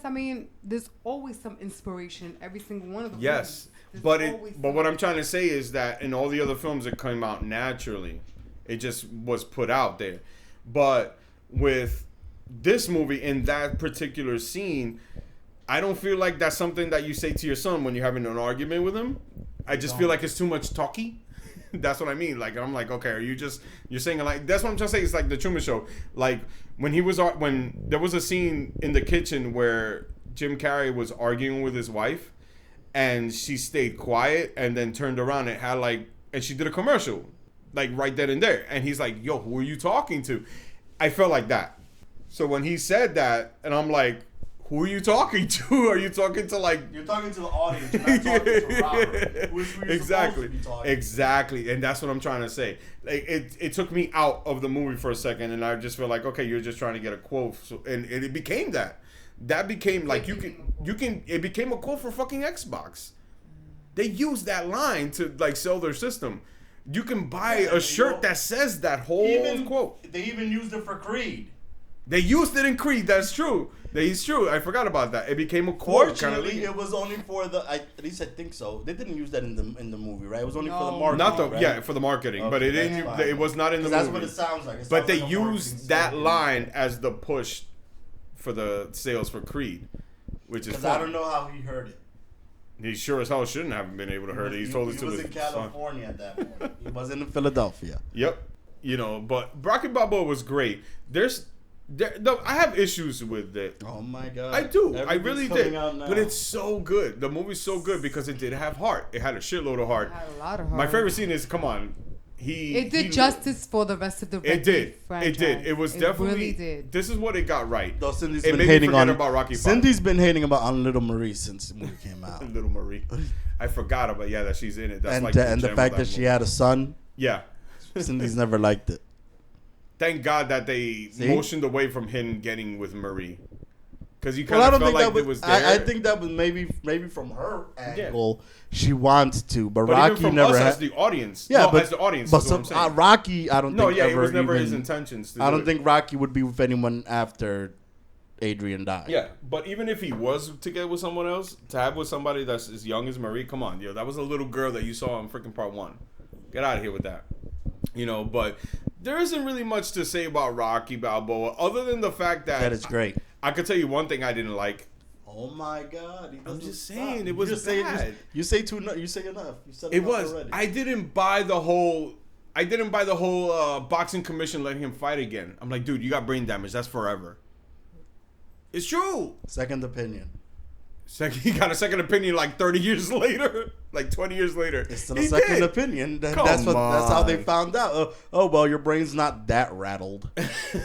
I mean, there's always some inspiration in every single one of the Yes, movies. but There's always what I'm something. trying to say is that in all the other films it came out naturally. It just was put out there. But with this movie in that particular scene, I don't feel like that's something that you say to your son when you're having an argument with him. I just feel like it's too much talky. That's what I mean. Like I'm like, okay, you're saying it like that's what I'm trying to say. It's like the Truman Show. Like when there was a scene in the kitchen where Jim Carrey was arguing with his wife, and she stayed quiet and then turned around and had and she did a commercial, like right then and there. And he's like, "Yo, who are you talking to?" I felt like that. So when he said that, and I'm like, who are you talking to? Are you talking to You're talking to the audience. You're not talking to Robert. Who is who you're exactly, supposed to be talking to. exactly, and that's what I'm trying to say. Like it took me out of the movie for a second, and I just feel like, okay, you're just trying to get a quote, and it became that. That became like you can. It became a quote for fucking Xbox. They used that line to sell their system. You can buy a shirt that says that whole quote. They even used it for Creed. They used it in Creed. That's true. It's true. I forgot about that. It became a quote. Fortunately, it was only for at least I think so. They didn't use that in the movie, right? It was only for the No. marketing. Not the right? for the marketing, Okay, but it that's didn't. fine. It was not in the 'Cause movie. that's what it sounds like. It But sounds they like a marketing used that slogan. line as the push for the sales for Creed, which is Because I fun. don't know how he heard it. He sure as hell shouldn't have been able to hear it. He told us to was his in son. California at that point. He wasn't in Philadelphia. Yep. But Rocky Balboa was great. I have issues with it. Oh my god! I do. I Everything's really coming did. out now. But it's so good. The movie's so good because it did have heart. It had a shitload of heart. It had a lot of My heart. favorite scene is, come on. It did justice for the rest of the It did. franchise. It did. It was definitely. really did. This is what it got right. Though Cindy's It been made me hating forget on about Rocky V. Cindy's been hating on Little Marie since the movie came out, Little Marie. I forgot about that she's in it. That's and like and the gem fact of that she movie. had a son. Yeah. Cindy's never liked it. Thank God that they See? motioned away from him getting with Marie. Because you kind Well, I of don't felt think like that it was was. there. I think that was maybe from her angle. She wants to, but but Rocky even from never us had. as the audience. Yeah, no, but as the audience. But That's what I'm saying. Rocky, I don't No, think yeah, ever it was never even, his intentions. To I do don't it. think Rocky would be with anyone after Adrian died. Yeah, but even if he was to get with someone else, to have with somebody that's as young as Marie, come on, that was a little girl that you saw in freaking part 1. Get out of here with that. But there isn't really much to say about Rocky Balboa other than the fact that That is great. I could tell you one thing I didn't like. Oh my God! I'm just saying, it was bad. You say enough. You said It enough was. already. I didn't buy the whole I didn't buy the whole boxing commission letting him fight again. I'm like, dude, you got brain damage. That's forever. It's true. Second opinion. He got a second opinion like 30 years later, like 20 years later. It's still a second opinion. That's how they found out. Oh well, your brain's not that rattled.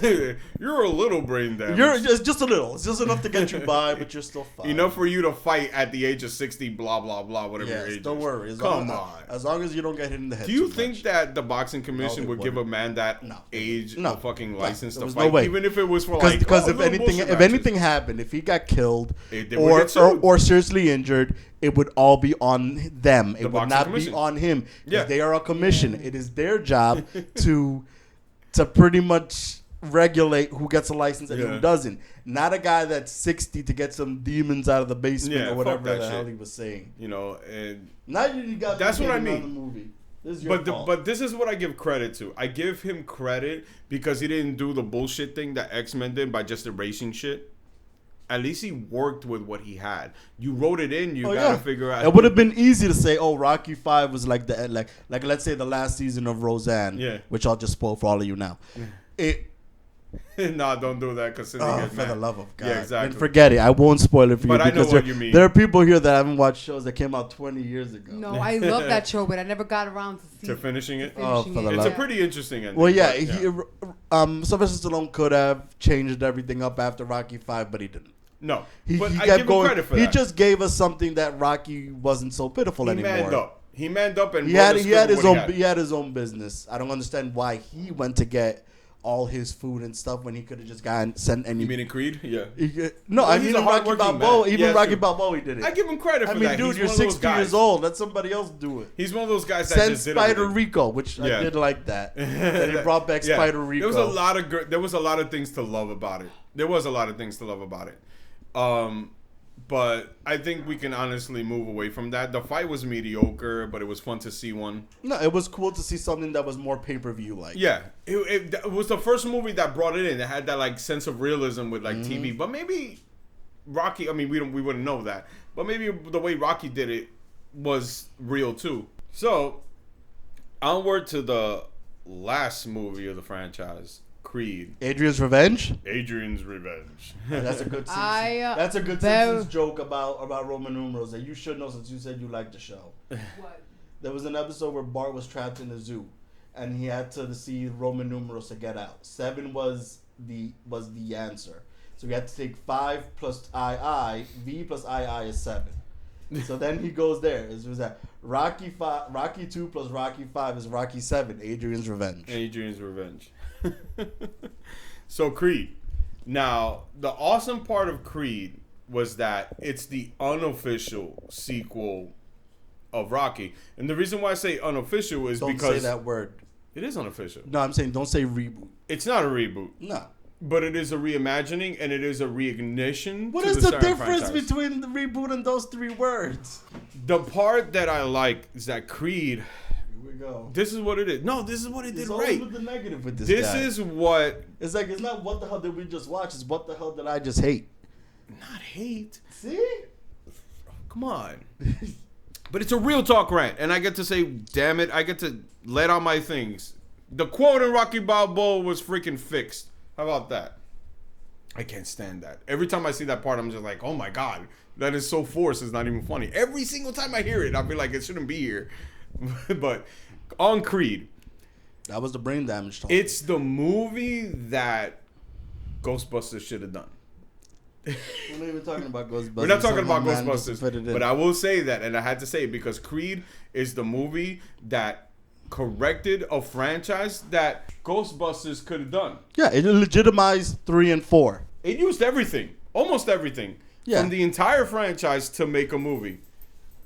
You're a little brain damaged. You're just a little. It's just enough to get you by, but you're still fine. Enough for you to fight at the age of 60, blah blah blah, whatever your age don't is. worry. Come on. As long as you don't get hit in the head. Do you too think much. that the boxing commission No, would give a man that age a fucking license to There was fight, no way. even if it was for like because little bullshit if matches? anything happened, if he got killed They would get sued. or seriously injured, it would all be on them. It would boxing not commission. be on him because Yeah. they are a commission. It is their job to pretty much regulate who gets a license and who doesn't. Not a guy that's 60 to get some demons out of the basement Yeah, or fuck whatever that the hell shit. he was saying. You know, and Now you got That's what I taken out mean. of the movie. This is your fault. but this is what I give credit to. I give him credit because he didn't do the bullshit thing that X-Men did by just erasing shit. At least he worked with what he had. You wrote it in. You gotta figure out. It would have been easy to say, "Oh, Rocky 5 was like the like let's say the last season of Roseanne." Which I'll just spoil for all of you now. Nah, don't do that because For gets the mad. love of God. Yeah, exactly. Then forget it. I won't spoil it for But you I know because what you mean. there are people here that haven't watched shows that came out 20 years ago. No, I love that show, but I never got around to see. To finishing it. Oh, for the It's love. a pretty interesting ending. Well, yeah, but, Sylvester Stallone could have changed everything up after Rocky 5, but he didn't. No, He but I kept give him going. credit for He that. just gave us something that Rocky wasn't so pitiful He anymore. manned up. He manned up and He wrote had the he script had with his what own he had his own business. I don't understand why he went to get all his food and stuff when he could have just gotten sent any. You mean in Creed? Yeah. No, Well, I he's mean a in Rocky hardworking Balboa. man. Even Yeah, Rocky true. Balboa, he did it. I give him credit for I mean, that. dude, He's you're one of those 60 guys. years old. Let somebody else do it. He's one of those guys that Send just did Spider everything. Rico, which I did like that. That he brought back Yeah. Spider Rico. There was a lot of things to love about it. There was a lot of things to love about it. But I think we can honestly move away from that. The fight was mediocre, but it was fun to see one. No, it was cool to see something that was more pay-per-view like. Yeah, it was the first movie that brought it in. It had that like sense of realism with like TV. But maybe Rocky. I mean, we wouldn't know that. But maybe the way Rocky did it was real too. So onward to the last movie of the franchise, Creed. Adrian's Revenge. Adrian's Revenge. That's a good. That's a good Simpsons joke about Roman numerals that you should know since you said you liked the show. What? There was an episode where Bart was trapped in a zoo, and he had to see Roman numerals to get out. 7 was the answer, so we had to take 5 plus II. V plus II is 7. So then he goes there. It was that Rocky 2 plus Rocky 5 is Rocky 7. Adrian's Revenge. Adrian's Revenge. So Creed. Now, the awesome part of Creed was that it's the unofficial sequel of Rocky. And the reason why I say unofficial is Don't because say that word. it is unofficial. No, I'm saying don't say reboot. It's not a reboot. No. But it is a reimagining and it is a reignition. What to is the Siren difference franchise. between the reboot and those 3 words? The part that I like is that Creed, Here we go. this is what it is. No, this is what it did It's always right. with the negative with this This guy. is what, It's like, it's not what the hell did we just watch, it's what the hell did I just hate. not hate. See? Come on. But it's a real talk rant, and I get to say, damn it, I get to let out my things. The quote in Rocky Balboa was freaking fixed. How about that? I can't stand that. Every time I see that part, I'm just like, oh my God, that is so forced, it's not even funny. Every single time I hear it, I feel like it shouldn't be here. But on Creed, That was the brain damage talk. it's the movie that Ghostbusters should have done. We're not even talking about Ghostbusters. We're not talking about Somehow man just Ghostbusters, fit it in. but I will say that, and I had to say it because Creed is the movie that corrected a franchise that Ghostbusters could have done. Yeah, it legitimized 3 and 4. It used everything, almost everything, from the entire franchise to make a movie.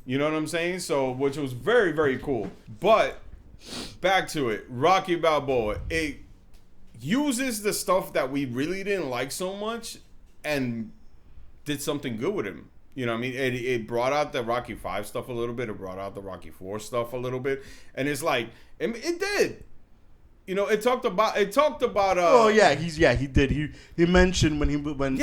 You know what I'm saying? So, which was very, very cool. But back to it, Rocky Balboa. It uses the stuff that we really didn't like so much and did something good with him. You know what I mean? It brought out the Rocky 5 stuff a little bit. It brought out the Rocky 4 stuff a little bit. And it's like, it did. You know, it talked about Oh yeah, he did. He mentioned when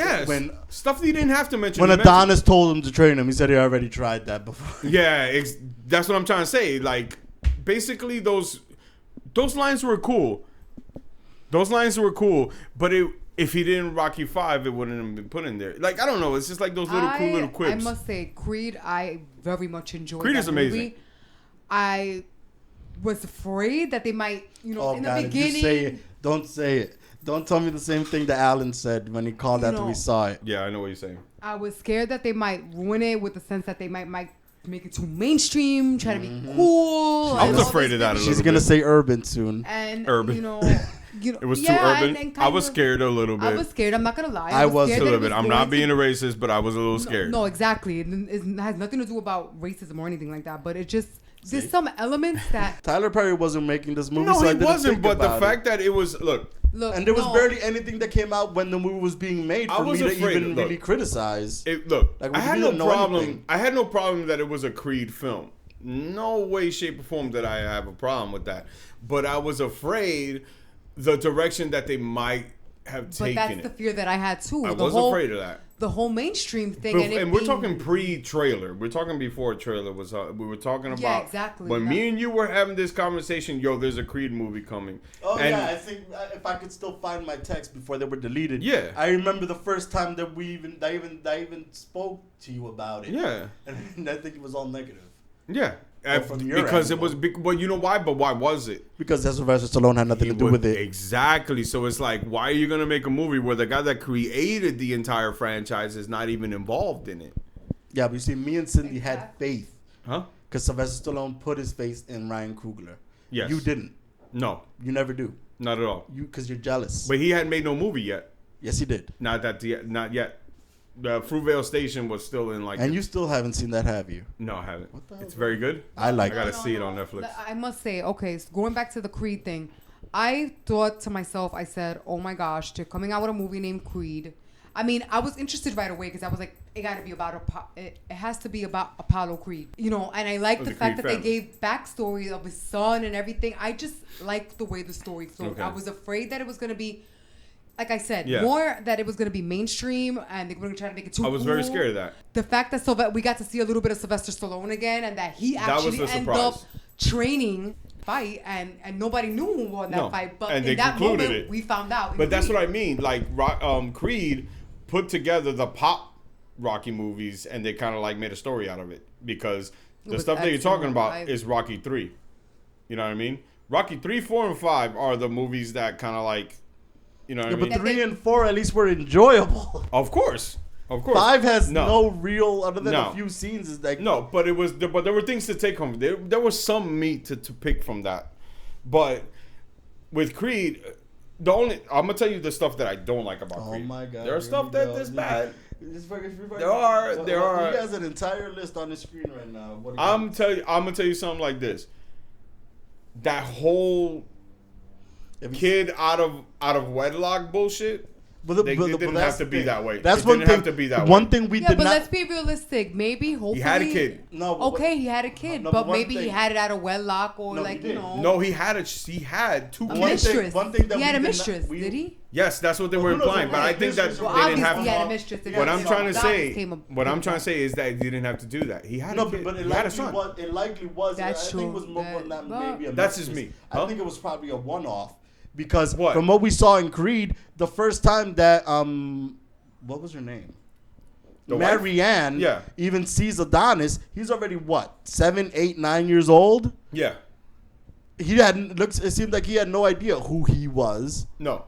stuff that he didn't have to mention. when He mentioned- Adonis told him to train him, he said he already tried that before. Yeah, that's what I'm trying to say. Like, basically, those those lines were cool. But if he didn't Rocky 5, it wouldn't have been put in there. Like, I don't know. It's just like those little cool little quips. I must say, Creed, I very much enjoyed. Creed that is amazing. Movie. I was afraid that they might, in the beginning. If you say it, don't say it. Don't tell me the same thing that Alan said when he called after we saw it. Yeah, I know what you're saying. I was scared that they might ruin it with the sense that they might make it too mainstream, try to be cool. I was afraid of that a little bit. She's gonna say urban soon. And Urban. It was too urban. And I was scared a little bit. I was scared. I'm not gonna lie. I was scared a that little it bit. was I'm not going being to- a racist, but I was a little scared. No, exactly. It has nothing to do about racism or anything like that. But it just there's some elements that Tyler Perry wasn't making this movie. No, so I he didn't wasn't. think But the about fact that it was look. and there was no. barely anything that came out when the movie was being made I for me was to afraid, even look. really criticize. Look, Like, I we had no didn't know problem. anything. I had no problem that it was a Creed film. No way, shape, or form did I have a problem with that. But I was afraid the direction that they might have But taken that's it. the fear that I had too. I was afraid of that. The whole mainstream thing, And we're talking pre-trailer. We're talking before trailer was. We were talking about exactly. when Yeah. me and you were having this conversation. Yo, the's a Creed movie coming. Oh And yeah, I think if I could still find my text before they were deleted. Yeah. I remember the first time that I even spoke to you about it. Yeah. And I think it was all negative. Yeah. from your Because it angle. was. Well, you know why? But why was it? Because Sylvester Stallone had nothing to do with it. Exactly. So it's like, why are you gonna make a movie where the guy that created the entire franchise is not even involved in it? Yeah, but you see, me and Cindy had faith. Huh? Because Sylvester Stallone put his face in Ryan Coogler. Yes. You didn't. No, You never do. not at all. Because you're jealous. But he hadn't made no movie yet. Yes, he did. Not yet. The Fruitvale Station was still in like. And you still haven't seen that, have you? No, I haven't. What the hell It's is very good. I like I gotta it. see it on Netflix. I must say, okay, so going back to the Creed thing, I thought to myself, I said, oh my gosh, they're coming out with a movie named Creed. I mean, I was interested right away because I was like, it got to be about it has to be about Apollo Creed, and I like the fact that they gave backstory of his son and everything. I just liked the way the story flowed. Okay. I was afraid that it was gonna be, like I said, Yeah. more that it was gonna be mainstream and they were gonna try to make it too. I was very cool. scared of that. The fact that we got to see a little bit of Sylvester Stallone again, and that he That was actually the ended surprise. up training fight, and nobody knew who won that No. fight. But And they in that concluded moment, it. we found out. But that's what I mean. Like Creed put together the pop Rocky movies, and they kind of like made a story out of it because the was stuff that you're talking excellent. about is Rocky 3. You know what I mean? Rocky 3, 4, and 5 are the movies that kind of like, you know what I But mean? 3 and 4 at least were enjoyable. Of course. 5 has no real, other than No. a few scenes. Is like No, but there were things to take home. There was some meat to pick from that. But with Creed, I'm gonna tell you the stuff that I don't like about Creed. Oh my god! There are stuff that is bad. There are. He has an entire list on his screen right now. What do you I'm gonna tell you something like this. That whole kid out of wedlock bullshit. It didn't have to be that way. That's it one didn't thing. have to be that one way. thing we Yeah, did but not. let's be realistic. Maybe, hopefully, He had a kid. No. Okay, he had a kid, No, but one maybe he thing- had it out of wedlock or No, he like didn't. No, he had two a kids. mistress. one thing that he had we a did not- mistress, we- did he? Yes, that's what they were who knows implying. what But I the think that mistress they Well, was. didn't obviously have. he had a mistress. What I'm trying to say, Came what I'm trying to say is that he didn't have to do that. He had No, a kid. but it He had a likely son. was. It likely was. That's I think it true. was more That- not but- maybe a That's just mistress. me. I Huh? think it was probably a one-off because What? from what we saw in Creed, the first time that what was her name? The wife? Marianne. Yeah. Even sees Adonis. He's already what 7, 8, 9 years old. Yeah. He hadn't looks. It seemed like he had no idea who he was. No.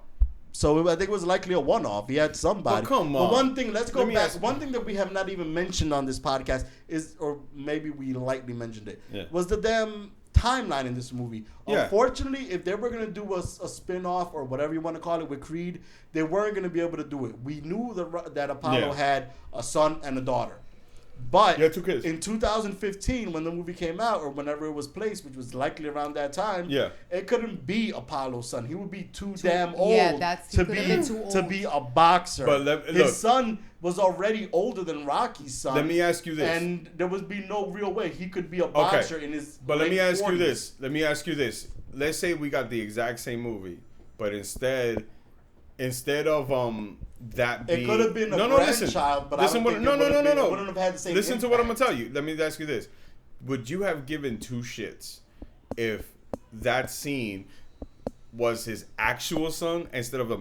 So I think it was likely a one-off. He had somebody. But come But on. one thing, let's go Let me back. ask- One thing that we have not even mentioned on this podcast is, or maybe we lightly mentioned it, Yeah. was the damn timeline in this movie. Yeah. Unfortunately, if they were going to do a spin-off or whatever you want to call it with Creed, they weren't going to be able to do it. We knew that Apollo Yeah. had a son and a daughter. But Yeah, 2 kids. in 2015, when the movie came out, or whenever it was placed, which was likely around that time, Yeah. it couldn't be Apollo's son. He would be too damn old yeah, he to could have been too to old. be a boxer. But His look. son was already older than Rocky's son. Let me ask you this. And there would be no real way he could be a boxer in his. But let late me ask 40s. you this. Let's say we got the exact same movie, but instead of that being It could have been a grandchild, but I don't think it wouldn't have had the same Listen to what I'm impact. gonna tell you. Let me ask you this: would you have given two shits if that scene was his actual son instead of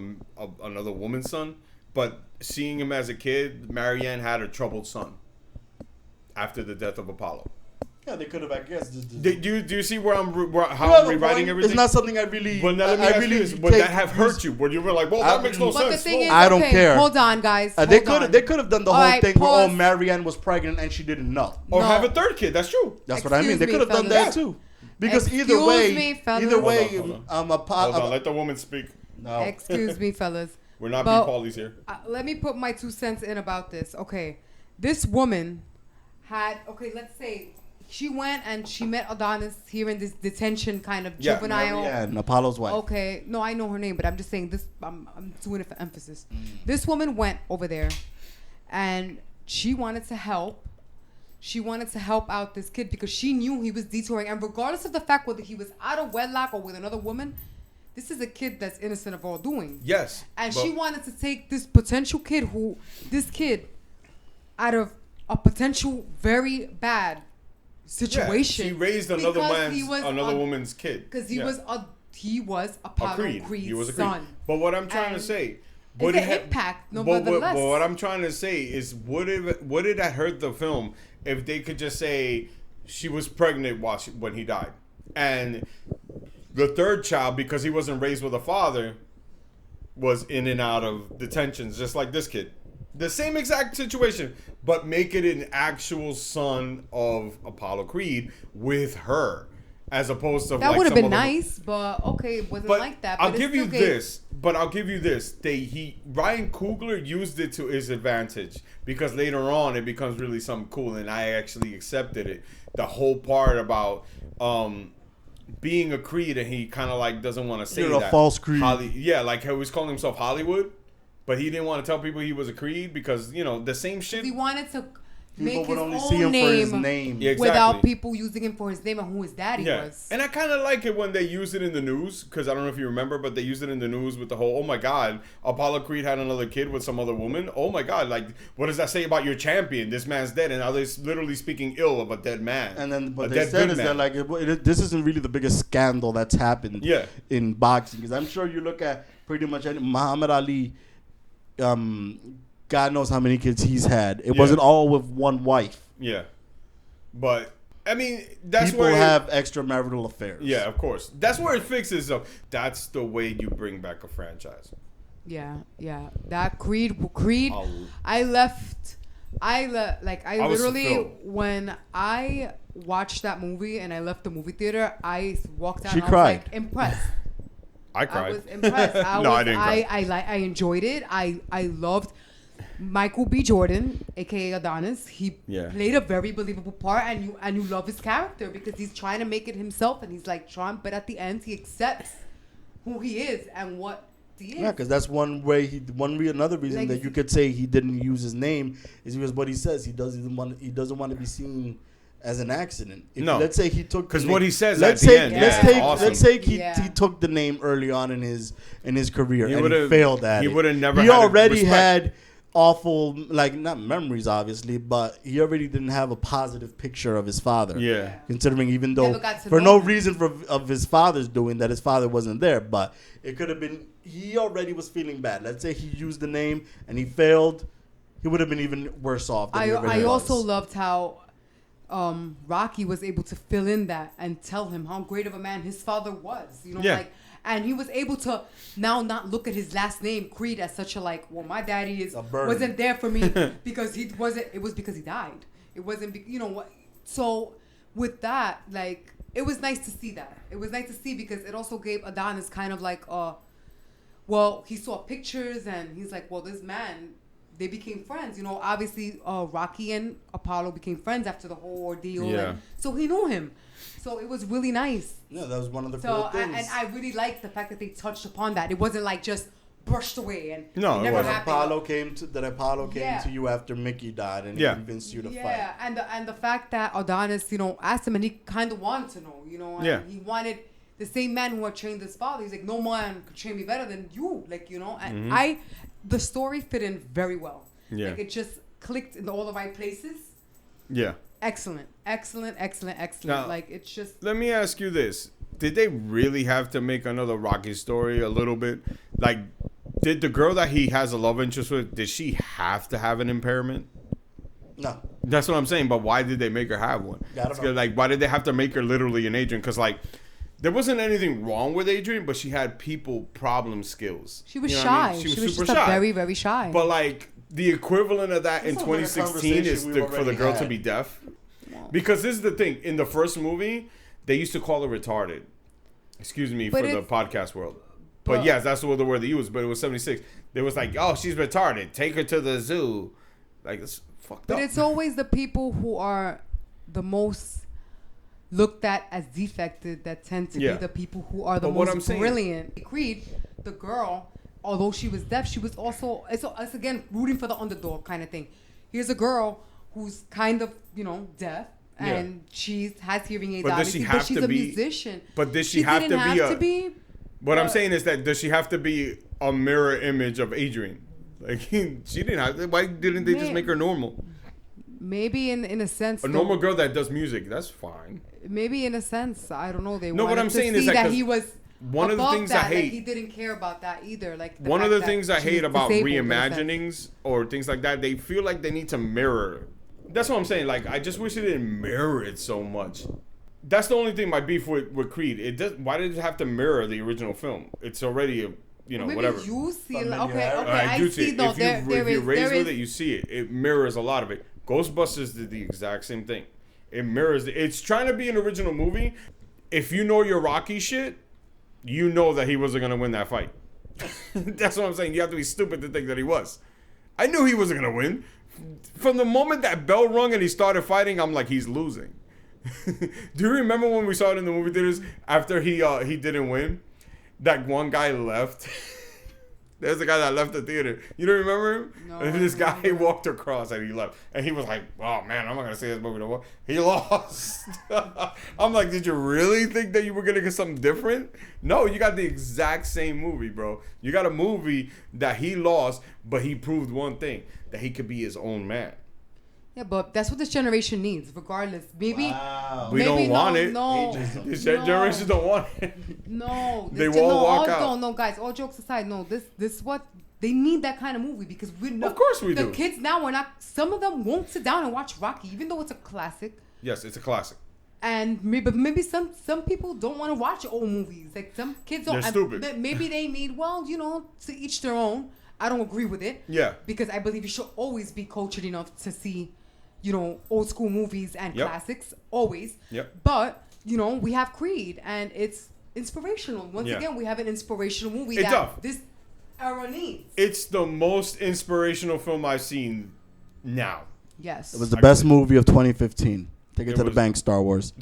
another woman's son. But seeing him as a kid, Marianne had a troubled son after the death of Apollo. Yeah, they could have, I guess. Do you see where how I'm rewriting everything? It's not something I really. But now let me ask you this: would that have hurt you? Would you be like, "Well, that makes no But the sense"? thing is, I don't okay, care. Hold on, guys. They could have done the All whole right, thing where pause. Marianne was pregnant and she didn't know. Or No. have a third kid? That's true. That's what I mean. They Excuse could have me, done that fellas. too. Because Excuse either way, me, fellas. either way, Hold on. Apollo. Hold on, let the woman speak. No. Excuse me, fellas. We're not But- being Paulies here. Let me put my 2 cents in about this. Okay, this woman had. Okay, let's say she went and she met Adonis here in this detention kind of Yeah, juvenile. Marianne, Apollo's wife. Okay, no, I know her name, but I'm just saying this. I'm doing it for emphasis. This woman went over there, and she wanted to help. She wanted to help out this kid because she knew he was detouring, and regardless of the fact whether he was out of wedlock or with another woman, this is a kid that's innocent of all doing. Yes. And but- she wanted to take this potential kid out of a potential very bad situation. Yeah, she raised because he was another a- woman's kid. Because he Yeah. was a Apollo Creed. Creed's He was a Creed. son. But what I'm trying to And say, it's he an had- impact, but nonetheless. what I'm trying to say is, would it have hurt the film if they could just say she was pregnant when he died, and the third child, because he wasn't raised with a father, was in and out of detentions, just like this kid. The same exact situation, but make it an actual son of Apollo Creed with her, as opposed to That like would have some been other- nice, but okay, it wasn't But like that. I'll but it give you still gave- this. But I'll give you this. Ryan Coogler used it to his advantage because later on it becomes really something cool, and I actually accepted it. The whole part about being a Creed, and he kind of like doesn't want to say You're a that. false Creed. Yeah, like he was calling himself Hollywood, but he didn't want to tell people he was a Creed because the same shit. He wanted to People make would his only own see him name, for his name. Yeah, without exactly. people using him for his name and who his daddy Yeah, was. and I kind of like it when they use it in the news, because I don't know if you remember, but they used it in the news with the whole, oh my God, Apollo Creed had another kid with some other woman. Oh my God, like, what does that say about your champion? This man's dead, and now they're literally speaking ill of a dead man. And then what A they dead said good is man. that like this isn't really the biggest scandal that's happened Yeah. in boxing, because I'm sure you look at pretty much Muhammad Ali. God knows how many kids he's had. It Yeah. wasn't all with one wife. Yeah, but I mean, that's People where have extramarital affairs. yeah, of course, that's where it fixes up. That's the way you bring back a franchise. Yeah. That Creed. I'll- I was literally fulfilled. when I watched that movie and I left the movie theater, I walked out. She and cried. I was like impressed. I I cried. was impressed. No, I didn't cry. I enjoyed it. I loved Michael B. Jordan, aka Adonis. He Yeah. played a very believable part, and you love his character because he's trying to make it himself, and he's like trying, but at the end he accepts who he is and what he is. Yeah, because that's one way. Another reason Like, that you could say he didn't use his name is because what he says he doesn't want to be seen as an accident. If, No. let's say he took the 'Cause name- what he says let's at the take, end, let's yeah, take awesome. let's take Yeah. he took the name early on in his career He and he would've- failed at he it. would've never He had a already respect. had awful, like, not memories obviously, but he already didn't have a positive picture of his father. Yeah. Considering even though Never got to for know no him. reason of his father's doing that, his father wasn't there, but it could have been he already was feeling bad. Let's say he used the name and he failed, he would have been even worse off than he already I also was. loved how Rocky was able to fill in that and tell him how great of a man his father was. You know, Yeah. like, and he was able to now not look at his last name Creed as such a like, well, my daddy A burden. wasn't there for me because he wasn't. It was because he died. It wasn't. You know what? So with that, like, it was nice to see that. It was nice to see because it also gave Adonis kind of like well, he saw pictures and he's like, well, this man, they became friends. You know, obviously, Rocky and Apollo became friends after the whole ordeal. Yeah. And so he knew him. So it was really nice. Yeah, that was one of the So, cool things. and I really liked the fact that they touched upon that. It wasn't like just brushed away and No, it it never wasn't. happened. Apollo came Yeah. to you after Mickey died and Yeah. he convinced you to fight. Yeah, and the fact that Adonis, you know, asked him and he kind of wanted to know, you know, and Yeah. he wanted the same man who had trained his father. He's like, no man could train me better than you, like, you know. And the story fit in very well. Yeah. Like, it just clicked in all the right places. Yeah. Excellent. Now- Like, it's just Let me ask you this. did they really have to make another Rocky story a little bit? Like, did the girl that he has a love interest with, did she have to have an impairment? No. That's what I'm saying. But why did they make her have one? Like, why did they have to make her literally an Adrian? Because, like, there wasn't anything wrong with Adrian, but she had people problem skills. She was You know shy. what I mean? She was just very, very shy. But, like, the equivalent of that in That's like a 2016 is conversation we for the girl already to had. be deaf. Because this is the thing. In the first movie, they used to call her retarded. Excuse me for the podcast world. But yes, that's the word they used. But it was 76. They was like, oh, she's retarded. Take her to the zoo. Like, it's fucked up. But it's always the people who are the most looked at as defected that tend to be the people who are the most brilliant. Creed, the girl, although she was deaf, she was also, it's again rooting for the underdog kind of thing. Here's a girl who's kind of, deaf. And she has hearing aids, obviously, but she's a musician. But does she have to be? What I'm saying is that does she have to be a mirror image of Adrian? Like, she didn't have to. Why didn't they just make her normal? Maybe in a sense. A normal girl that does music, that's fine. Maybe in a sense, I don't know. They no, wanted what I'm to saying see is that he was one of the things I hate. Like, he didn't care about that either. Like one of the things I hate about reimaginings or things like that, they feel like they need to mirror. That's what I'm saying. Like, I just wish they didn't mirror it so much. That's the only thing my beef with Creed. It does. Why did it have to mirror the original film? It's already whatever. You see, okay, I see. No, if you're raised with it, you see it. It mirrors a lot of it. Ghostbusters did the exact same thing. It mirrors. It's trying to be an original movie. If you know your Rocky shit, you know that he wasn't gonna win that fight. That's what I'm saying. You have to be stupid to think that he was. I knew he wasn't gonna win. From the moment that bell rung and he started fighting, I'm like, he's losing. Do you remember when we saw it in the movie theaters after he didn't win? That one guy left. There's a guy that left the theater. You don't remember him? No. And this guy walked across and he left. And he was like, oh man, I'm not going to see this movie no more. He lost. I'm like, did you really think that you were going to get something different? No, you got the exact same movie, bro. You got a movie that he lost, but he proved one thing, that he could be his own man. Yeah, but that's what this generation needs, regardless. Maybe we don't want it. No, this generation don't want it. No, they won't walk out. No, guys. All jokes aside, no. This what they need, that kind of movie, because of course we do. The kids now are not. Some of them won't sit down and watch Rocky, even though it's a classic. Yes, it's a classic. And maybe some people don't want to watch old movies. Like, some kids don't. They're stupid. Maybe they need, to each their own. I don't agree with it. Yeah. Because I believe you should always be cultured enough to see, old school movies and classics, always. Yep. But, we have Creed, and it's inspirational. Once again, we have an inspirational movie this era needs. It's the most inspirational film I've seen now. Yes. It was the best movie of 2015. Take it to the bank, Star Wars.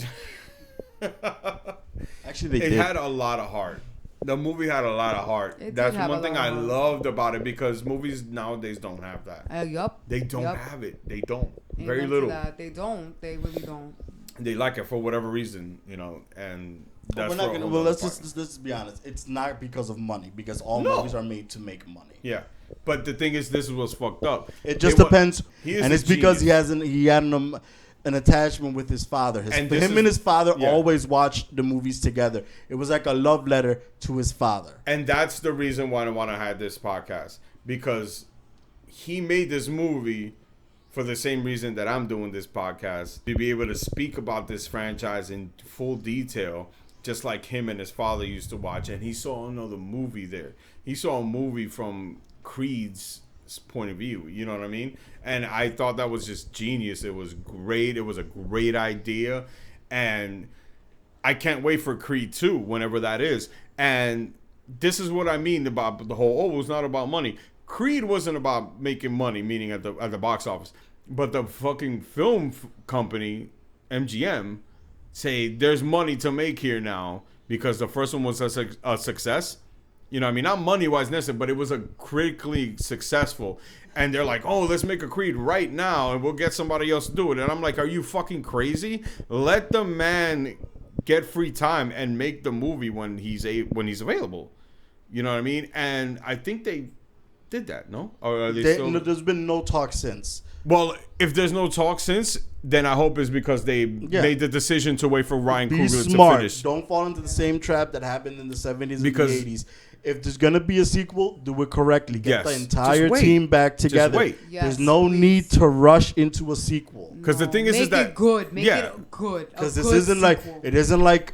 Actually, it had a lot of heart. The movie had a lot of heart. That's one thing I loved about it, because movies nowadays don't have that. Yup. They don't have it. They don't. Very Amen little. They don't. They really don't. They like it for whatever reason, and that's let's just be honest. It's not because of money, because all movies are made to make money. Yeah. But the thing is, this is what's fucked up. It just depends. And it's because he had an attachment with his father. And his father always watched the movies together. It was like a love letter to his father. And that's the reason why I want to have this podcast, because he made this movie for the same reason that I'm doing this podcast, to be able to speak about this franchise in full detail, just like him and his father used to watch. And he saw another movie there. He saw a movie from Creed's point of view, you know what I mean? And I thought that was just genius. It was great. It was a great idea, and I can't wait for Creed 2 whenever that is. And this is what I mean about the whole, it was not about money. Creed wasn't about making money, meaning at the box office, but the fucking film company, MGM, say there's money to make here now, because the first one was a success. You know what I mean? Not money-wise necessarily, but it was a critically successful. And they're like, oh, let's make a Creed right now, and we'll get somebody else to do it. And I'm like, are you fucking crazy? Let the man get free time and make the movie when he's available. You know what I mean? And I think did that, no? Or are they still... There's been no talk since. Well, if there's no talk since, then I hope it's because they made the decision to wait for Ryan Coogler to finish. Don't fall into the same trap that happened in the 70s Because- and the 80s. If there's going to be a sequel, do it correctly. Get the Yes. entire Just wait. team back together. Just wait. Yes, There's no please. need to rush into a sequel. Because the thing is make that... it good. Make yeah. it good. Because this isn't like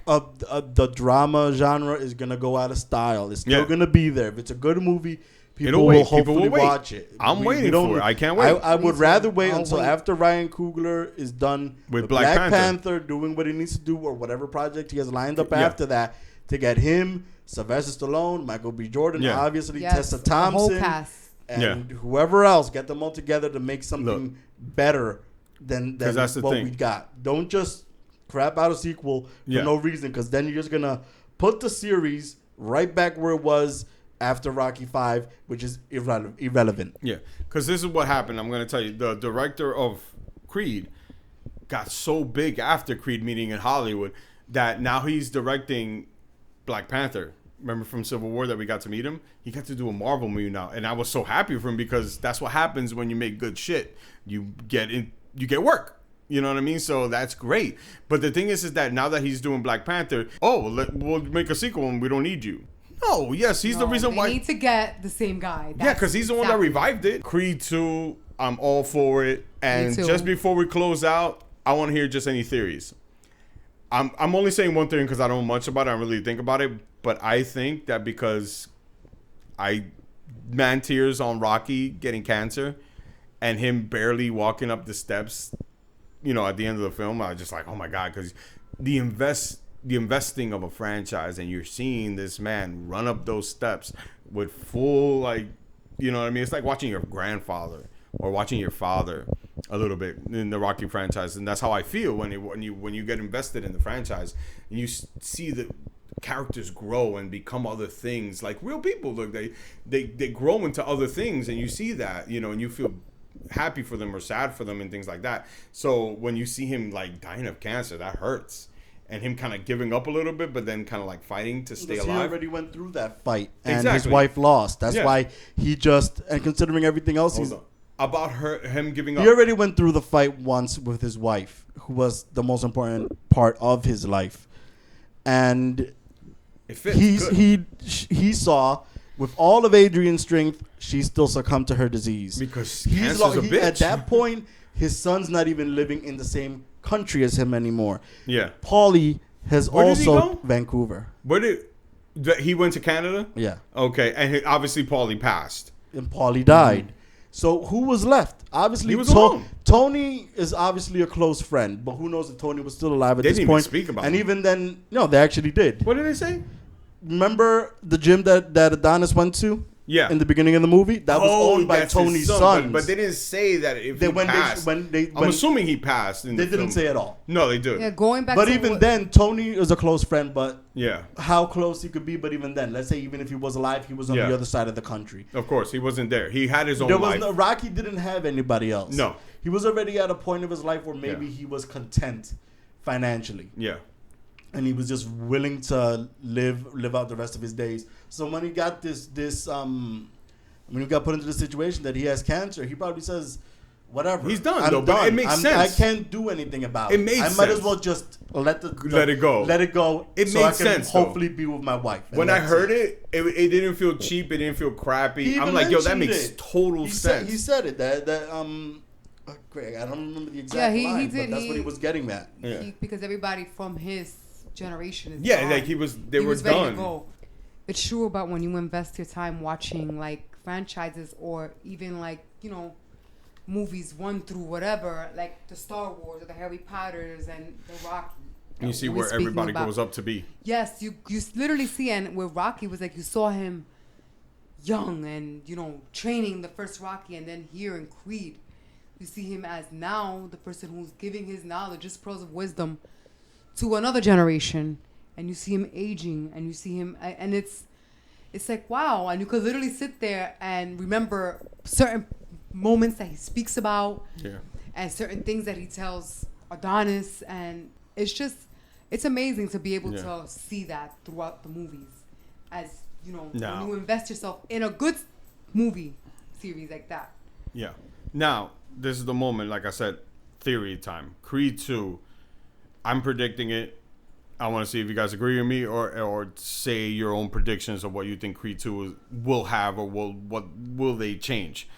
the drama genre is going to go out of style. It's still going to be there. If it's a good movie, people will hopefully watch it. I'm waiting for it. I can't wait. I would rather wait I'll until wait. after Ryan Coogler is done With with Black Black Panther. Panther doing what he needs to do or whatever project he has lined up Yeah. after that to get him, Sylvester Stallone, Michael B. Jordan, Yeah. obviously Yes, Tessa the whole Thompson, cast. and whoever else. Get them all together to make something better than 'Cause that's the what thing. we got. Don't just crap out a sequel for Yeah. no reason, because then you're just gonna put the series right back where it was after Rocky V, which is irrelevant. Yeah, because this is what happened. I'm going to tell you. The director of Creed got so big after Creed meeting in Hollywood that now he's directing Black Panther. Remember from Civil War that we got to meet him? He got to do a Marvel movie now. And I was so happy for him because that's what happens when you make good shit. You get work. You know what I mean? So that's great. But the thing is that now that he's doing Black Panther, we'll make a sequel and we don't need you. No, yes, he's the reason why. They need to get the same guy. Yeah, because he's the one that revived it. Creed 2, I'm all for it. And too. just before we close out, I want to hear just any theories. I'm only saying one thing because I don't know much about it. I don't really think about it. But I think that because man tears on Rocky getting cancer and him barely walking up the steps, at the end of the film, I was just like, oh my God, because the investing of a franchise and you're seeing this man run up those steps with full, you know what I mean? It's like watching your grandfather or watching your father a little bit in the Rocky franchise. And that's how I feel when you get invested in the franchise and you see the characters grow and become other things, like real people. Look, they grow into other things, and you see that, and you feel happy for them or sad for them and things like that. So when you see him dying of cancer, that hurts. And him kind of giving up a little bit, but then kind of fighting to stay alive. He already went through that fight, and his Exactly. wife lost. That's why he and considering everything else, about him giving up. He already went through the fight once with his wife, who was the most important part of his life, and it fits good. he saw with all of Adrian's strength, she still succumbed to her disease because cancer's a bitch. At that point, his son's not even living in the same country as him anymore. Yeah, Paulie has Where did he also go? Vancouver. He went to Canada? Yeah. Okay, and obviously Paulie passed. And Paulie died. So who was left? Obviously, He was alone. Tony is obviously a close friend, but who knows if Tony was still alive at They this didn't even point? speak about and him. even then, no, they actually did. What did they say? Remember the gym that Adonis went to? Yeah. In the beginning of the movie, that was owned by that's his Tony's son, sons. But they didn't say that if he passed. I'm assuming he passed. They didn't say at all. No, they did. Yeah, going back. But to even then, Tony is a close friend. But yeah, how close he could be. But even then, let's say even if he was alive, he was on the other side of the country. Of course, he wasn't there. He had his own life. Rocky didn't have anybody else. No. He was already at a point of his life where maybe he was content financially. Yeah. And he was just willing to live out the rest of his days. So when he got when he got put into the situation that he has cancer, he probably says, whatever. He's done, I'm though, but it makes sense. I can't do anything about it. It makes I might sense. as well just let it go. Let it go. It so made I can sense, though. hopefully be with my wife. When I heard it didn't feel cheap. It didn't feel crappy. I'm like, yo, that makes total sense. He said it. Greg, I don't remember the exact line, he did. but that's what he was getting at. Yeah. Because everybody from his generation is Yeah, gone. they were was ready done. to go. It's true about when you invest your time watching franchises or even movies 1 through whatever, like the Star Wars or the Harry Potters and the Rocky. You see where everybody goes up to be. Yes, you literally see, and where Rocky was you saw him young and training the first Rocky, and then here in Creed, you see him as now the person who's giving his knowledge, his pearls of wisdom, to another generation, and you see him aging, and you see him, and it's like wow, and you could literally sit there and remember certain moments that he speaks about, and certain things that he tells Adonis, and it's amazing to be able to see that throughout the movies, as when you invest yourself in a good movie series like that. Yeah. Now, this is the moment, like I said, theory time. Creed 2, I'm predicting it. I want to see if you guys agree with me or say your own predictions of what you think Creed 2 will have or what will they change.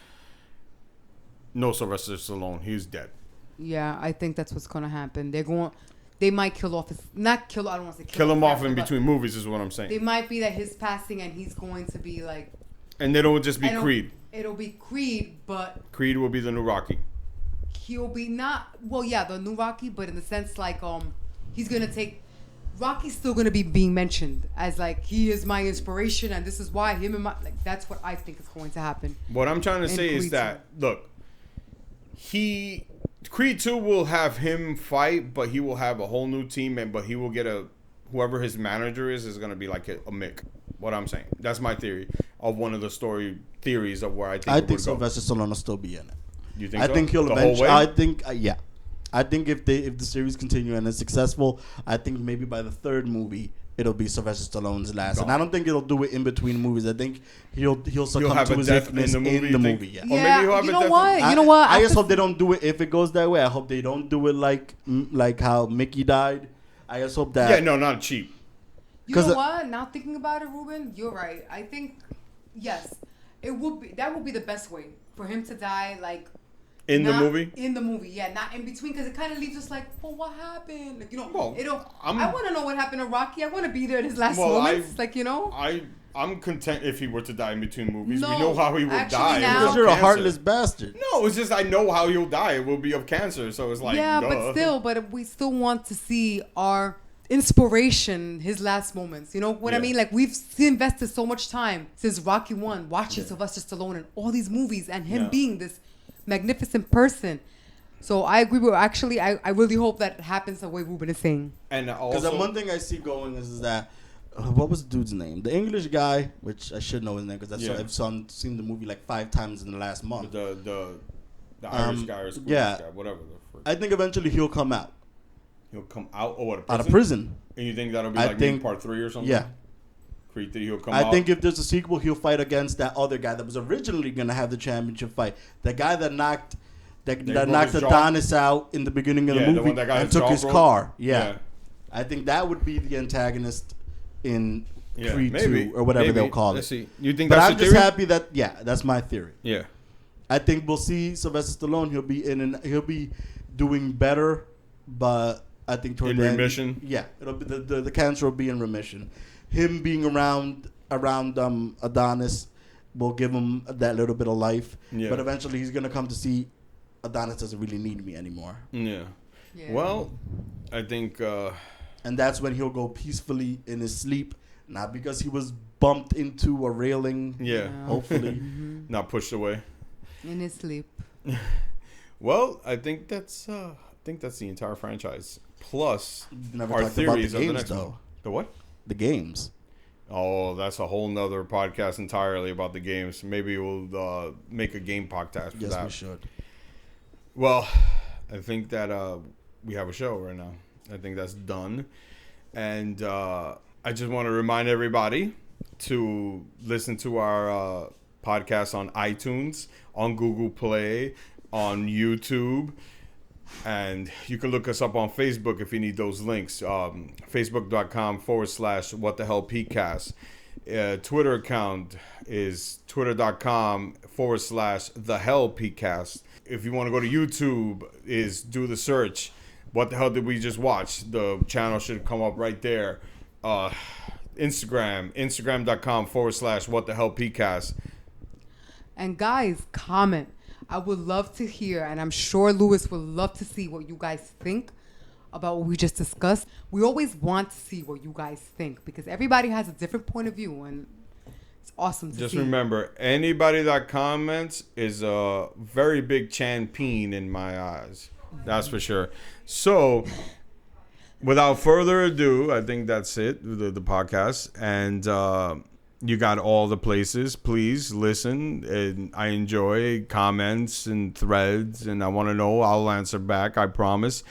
No Sylvester Stallone. He's dead. Yeah, I think that's what's gonna happen. They might kill off his, not kill. I don't want to say Kill him off in but between movies is what I'm saying. They might be that his passing and he's going to be like. And they don't just be Creed. It'll be Creed, but Creed will be the new Rocky. he'll be not. Well, yeah, the new Rocky, but in the sense like he's gonna take. Rocky's still gonna be being mentioned as like he is my inspiration and this is why him and my like that's what I think is going to happen. What I'm trying to say is Creed that look, Creed 2 will have him fight, but he will have a whole new team, but he will get whoever his manager is gonna be like a Mick. What I'm saying, that's my theory of one of the story theories of where I think Sylvester Stallone will still be in it. You think? I so? think he'll the eventually. whole way? I think yeah. I think if the series continue and it's successful, I think maybe by the third movie it'll be Sylvester Stallone's last. And I don't think it'll do it in between movies. I think he'll succumb have to a his death infamous in the movie. Yeah. Or maybe he'll have you a know death what? in- You know what? I just hope they don't do it if it goes that way. I hope they don't do it like how Mickey died. I just hope that. Yeah, no, not cheap. You know 'Cause what? Now thinking about it, Ruben, you're right. I think yes, it would be that would be the best way for him to die like. In the Not movie? In the movie, yeah, not in between, because it kind of leaves us like, well, what happened? Like, you know, Well, I want to know what happened to Rocky. I want to be there in his last Well, moments, like, you know. I'm content if he were to die in between movies. No, we know how he will actually die. now- It was Because of you're a cancer. heartless bastard. No, it's just I know how he'll die. It will be of cancer. So it's like, Yeah, duh. but we still want to see our inspiration, his last moments. You know what I Yeah. mean? Like we've invested so much time since Rocky 1 watching Sylvester Stallone in all these movies and him being this magnificent person. So I agree with actually I really hope that happens the way Ruben is saying. And Because also, the one thing I see going is that what was the dude's name? The English guy, which I should know his name because I've seen the movie like 5 times in the last month. the Irish guy or Swedish yeah. guy, whatever the frick. I think eventually he'll come out He'll come out or out of prison. And you think that'll be I like maybe think- part 3 or something? Yeah. Creed 3, he'll come out. I think if there's a sequel, he'll fight against that other guy that was originally going to have the championship fight. The guy that knocked broke knocked his jaw? Adonis out in the beginning of Yeah, the the movie one that got and his took jaw his broke? car. Yeah. Yeah. I think that would be the antagonist in Yeah, Creed maybe, 2 or whatever maybe. they'll call Let's it. see. You think But that's I'm the just theory? happy that, yeah, that's my theory. Yeah. I think we'll see Sylvester Stallone. He'll be doing better, but I think toward In the end- remission? yeah, it'll be the cancer will be in remission. Him being around Adonis will give him that little bit of life. Yeah. But eventually he's gonna come to see Adonis doesn't really need me anymore, Yeah. Yeah. Well, I think and that's when he'll go peacefully in his sleep, not because he was bumped into a railing. yeah, Hopefully. not pushed away. In his sleep. Well, I think that's the entire franchise plus Never our talked about theories the of the games next one. though. The what? The games. Oh, that's a whole nother podcast entirely about the games. Maybe we'll make a game podcast for Yes, that. we should. Well, I think that we have a show right now. I think that's done. And I just want to remind everybody to listen to our podcast on iTunes, on Google Play, on YouTube. And you can look us up on Facebook if you need those links. Facebook.com/WhatTheHellPcast. Twitter account is Twitter.com/TheHellPcast. If you want to go to YouTube, is do the search. What the hell did we just watch? The channel should come up right there. Instagram.com/WhatTheHellPcast. And guys, comment. I would love to hear, and I'm sure Lewis would love to see what you guys think about what we just discussed. We always want to see what you guys think because everybody has a different point of view, and it's awesome to Just see. remember, anybody that comments is a very big champagne in my eyes. That's for sure. So, without further ado, I think that's it, the podcast. And you got all the places. Please listen. And I enjoy comments and threads, and I want to know. I'll answer back, I promise.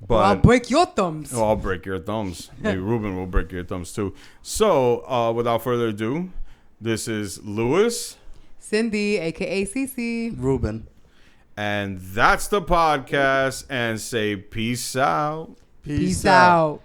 But I'll break your thumbs. I'll break your thumbs. Maybe Ruben will break your thumbs too. So, without further ado, this is Lewis. Cindy, aka Cece. Ruben. And that's the podcast. And say peace out. Peace out.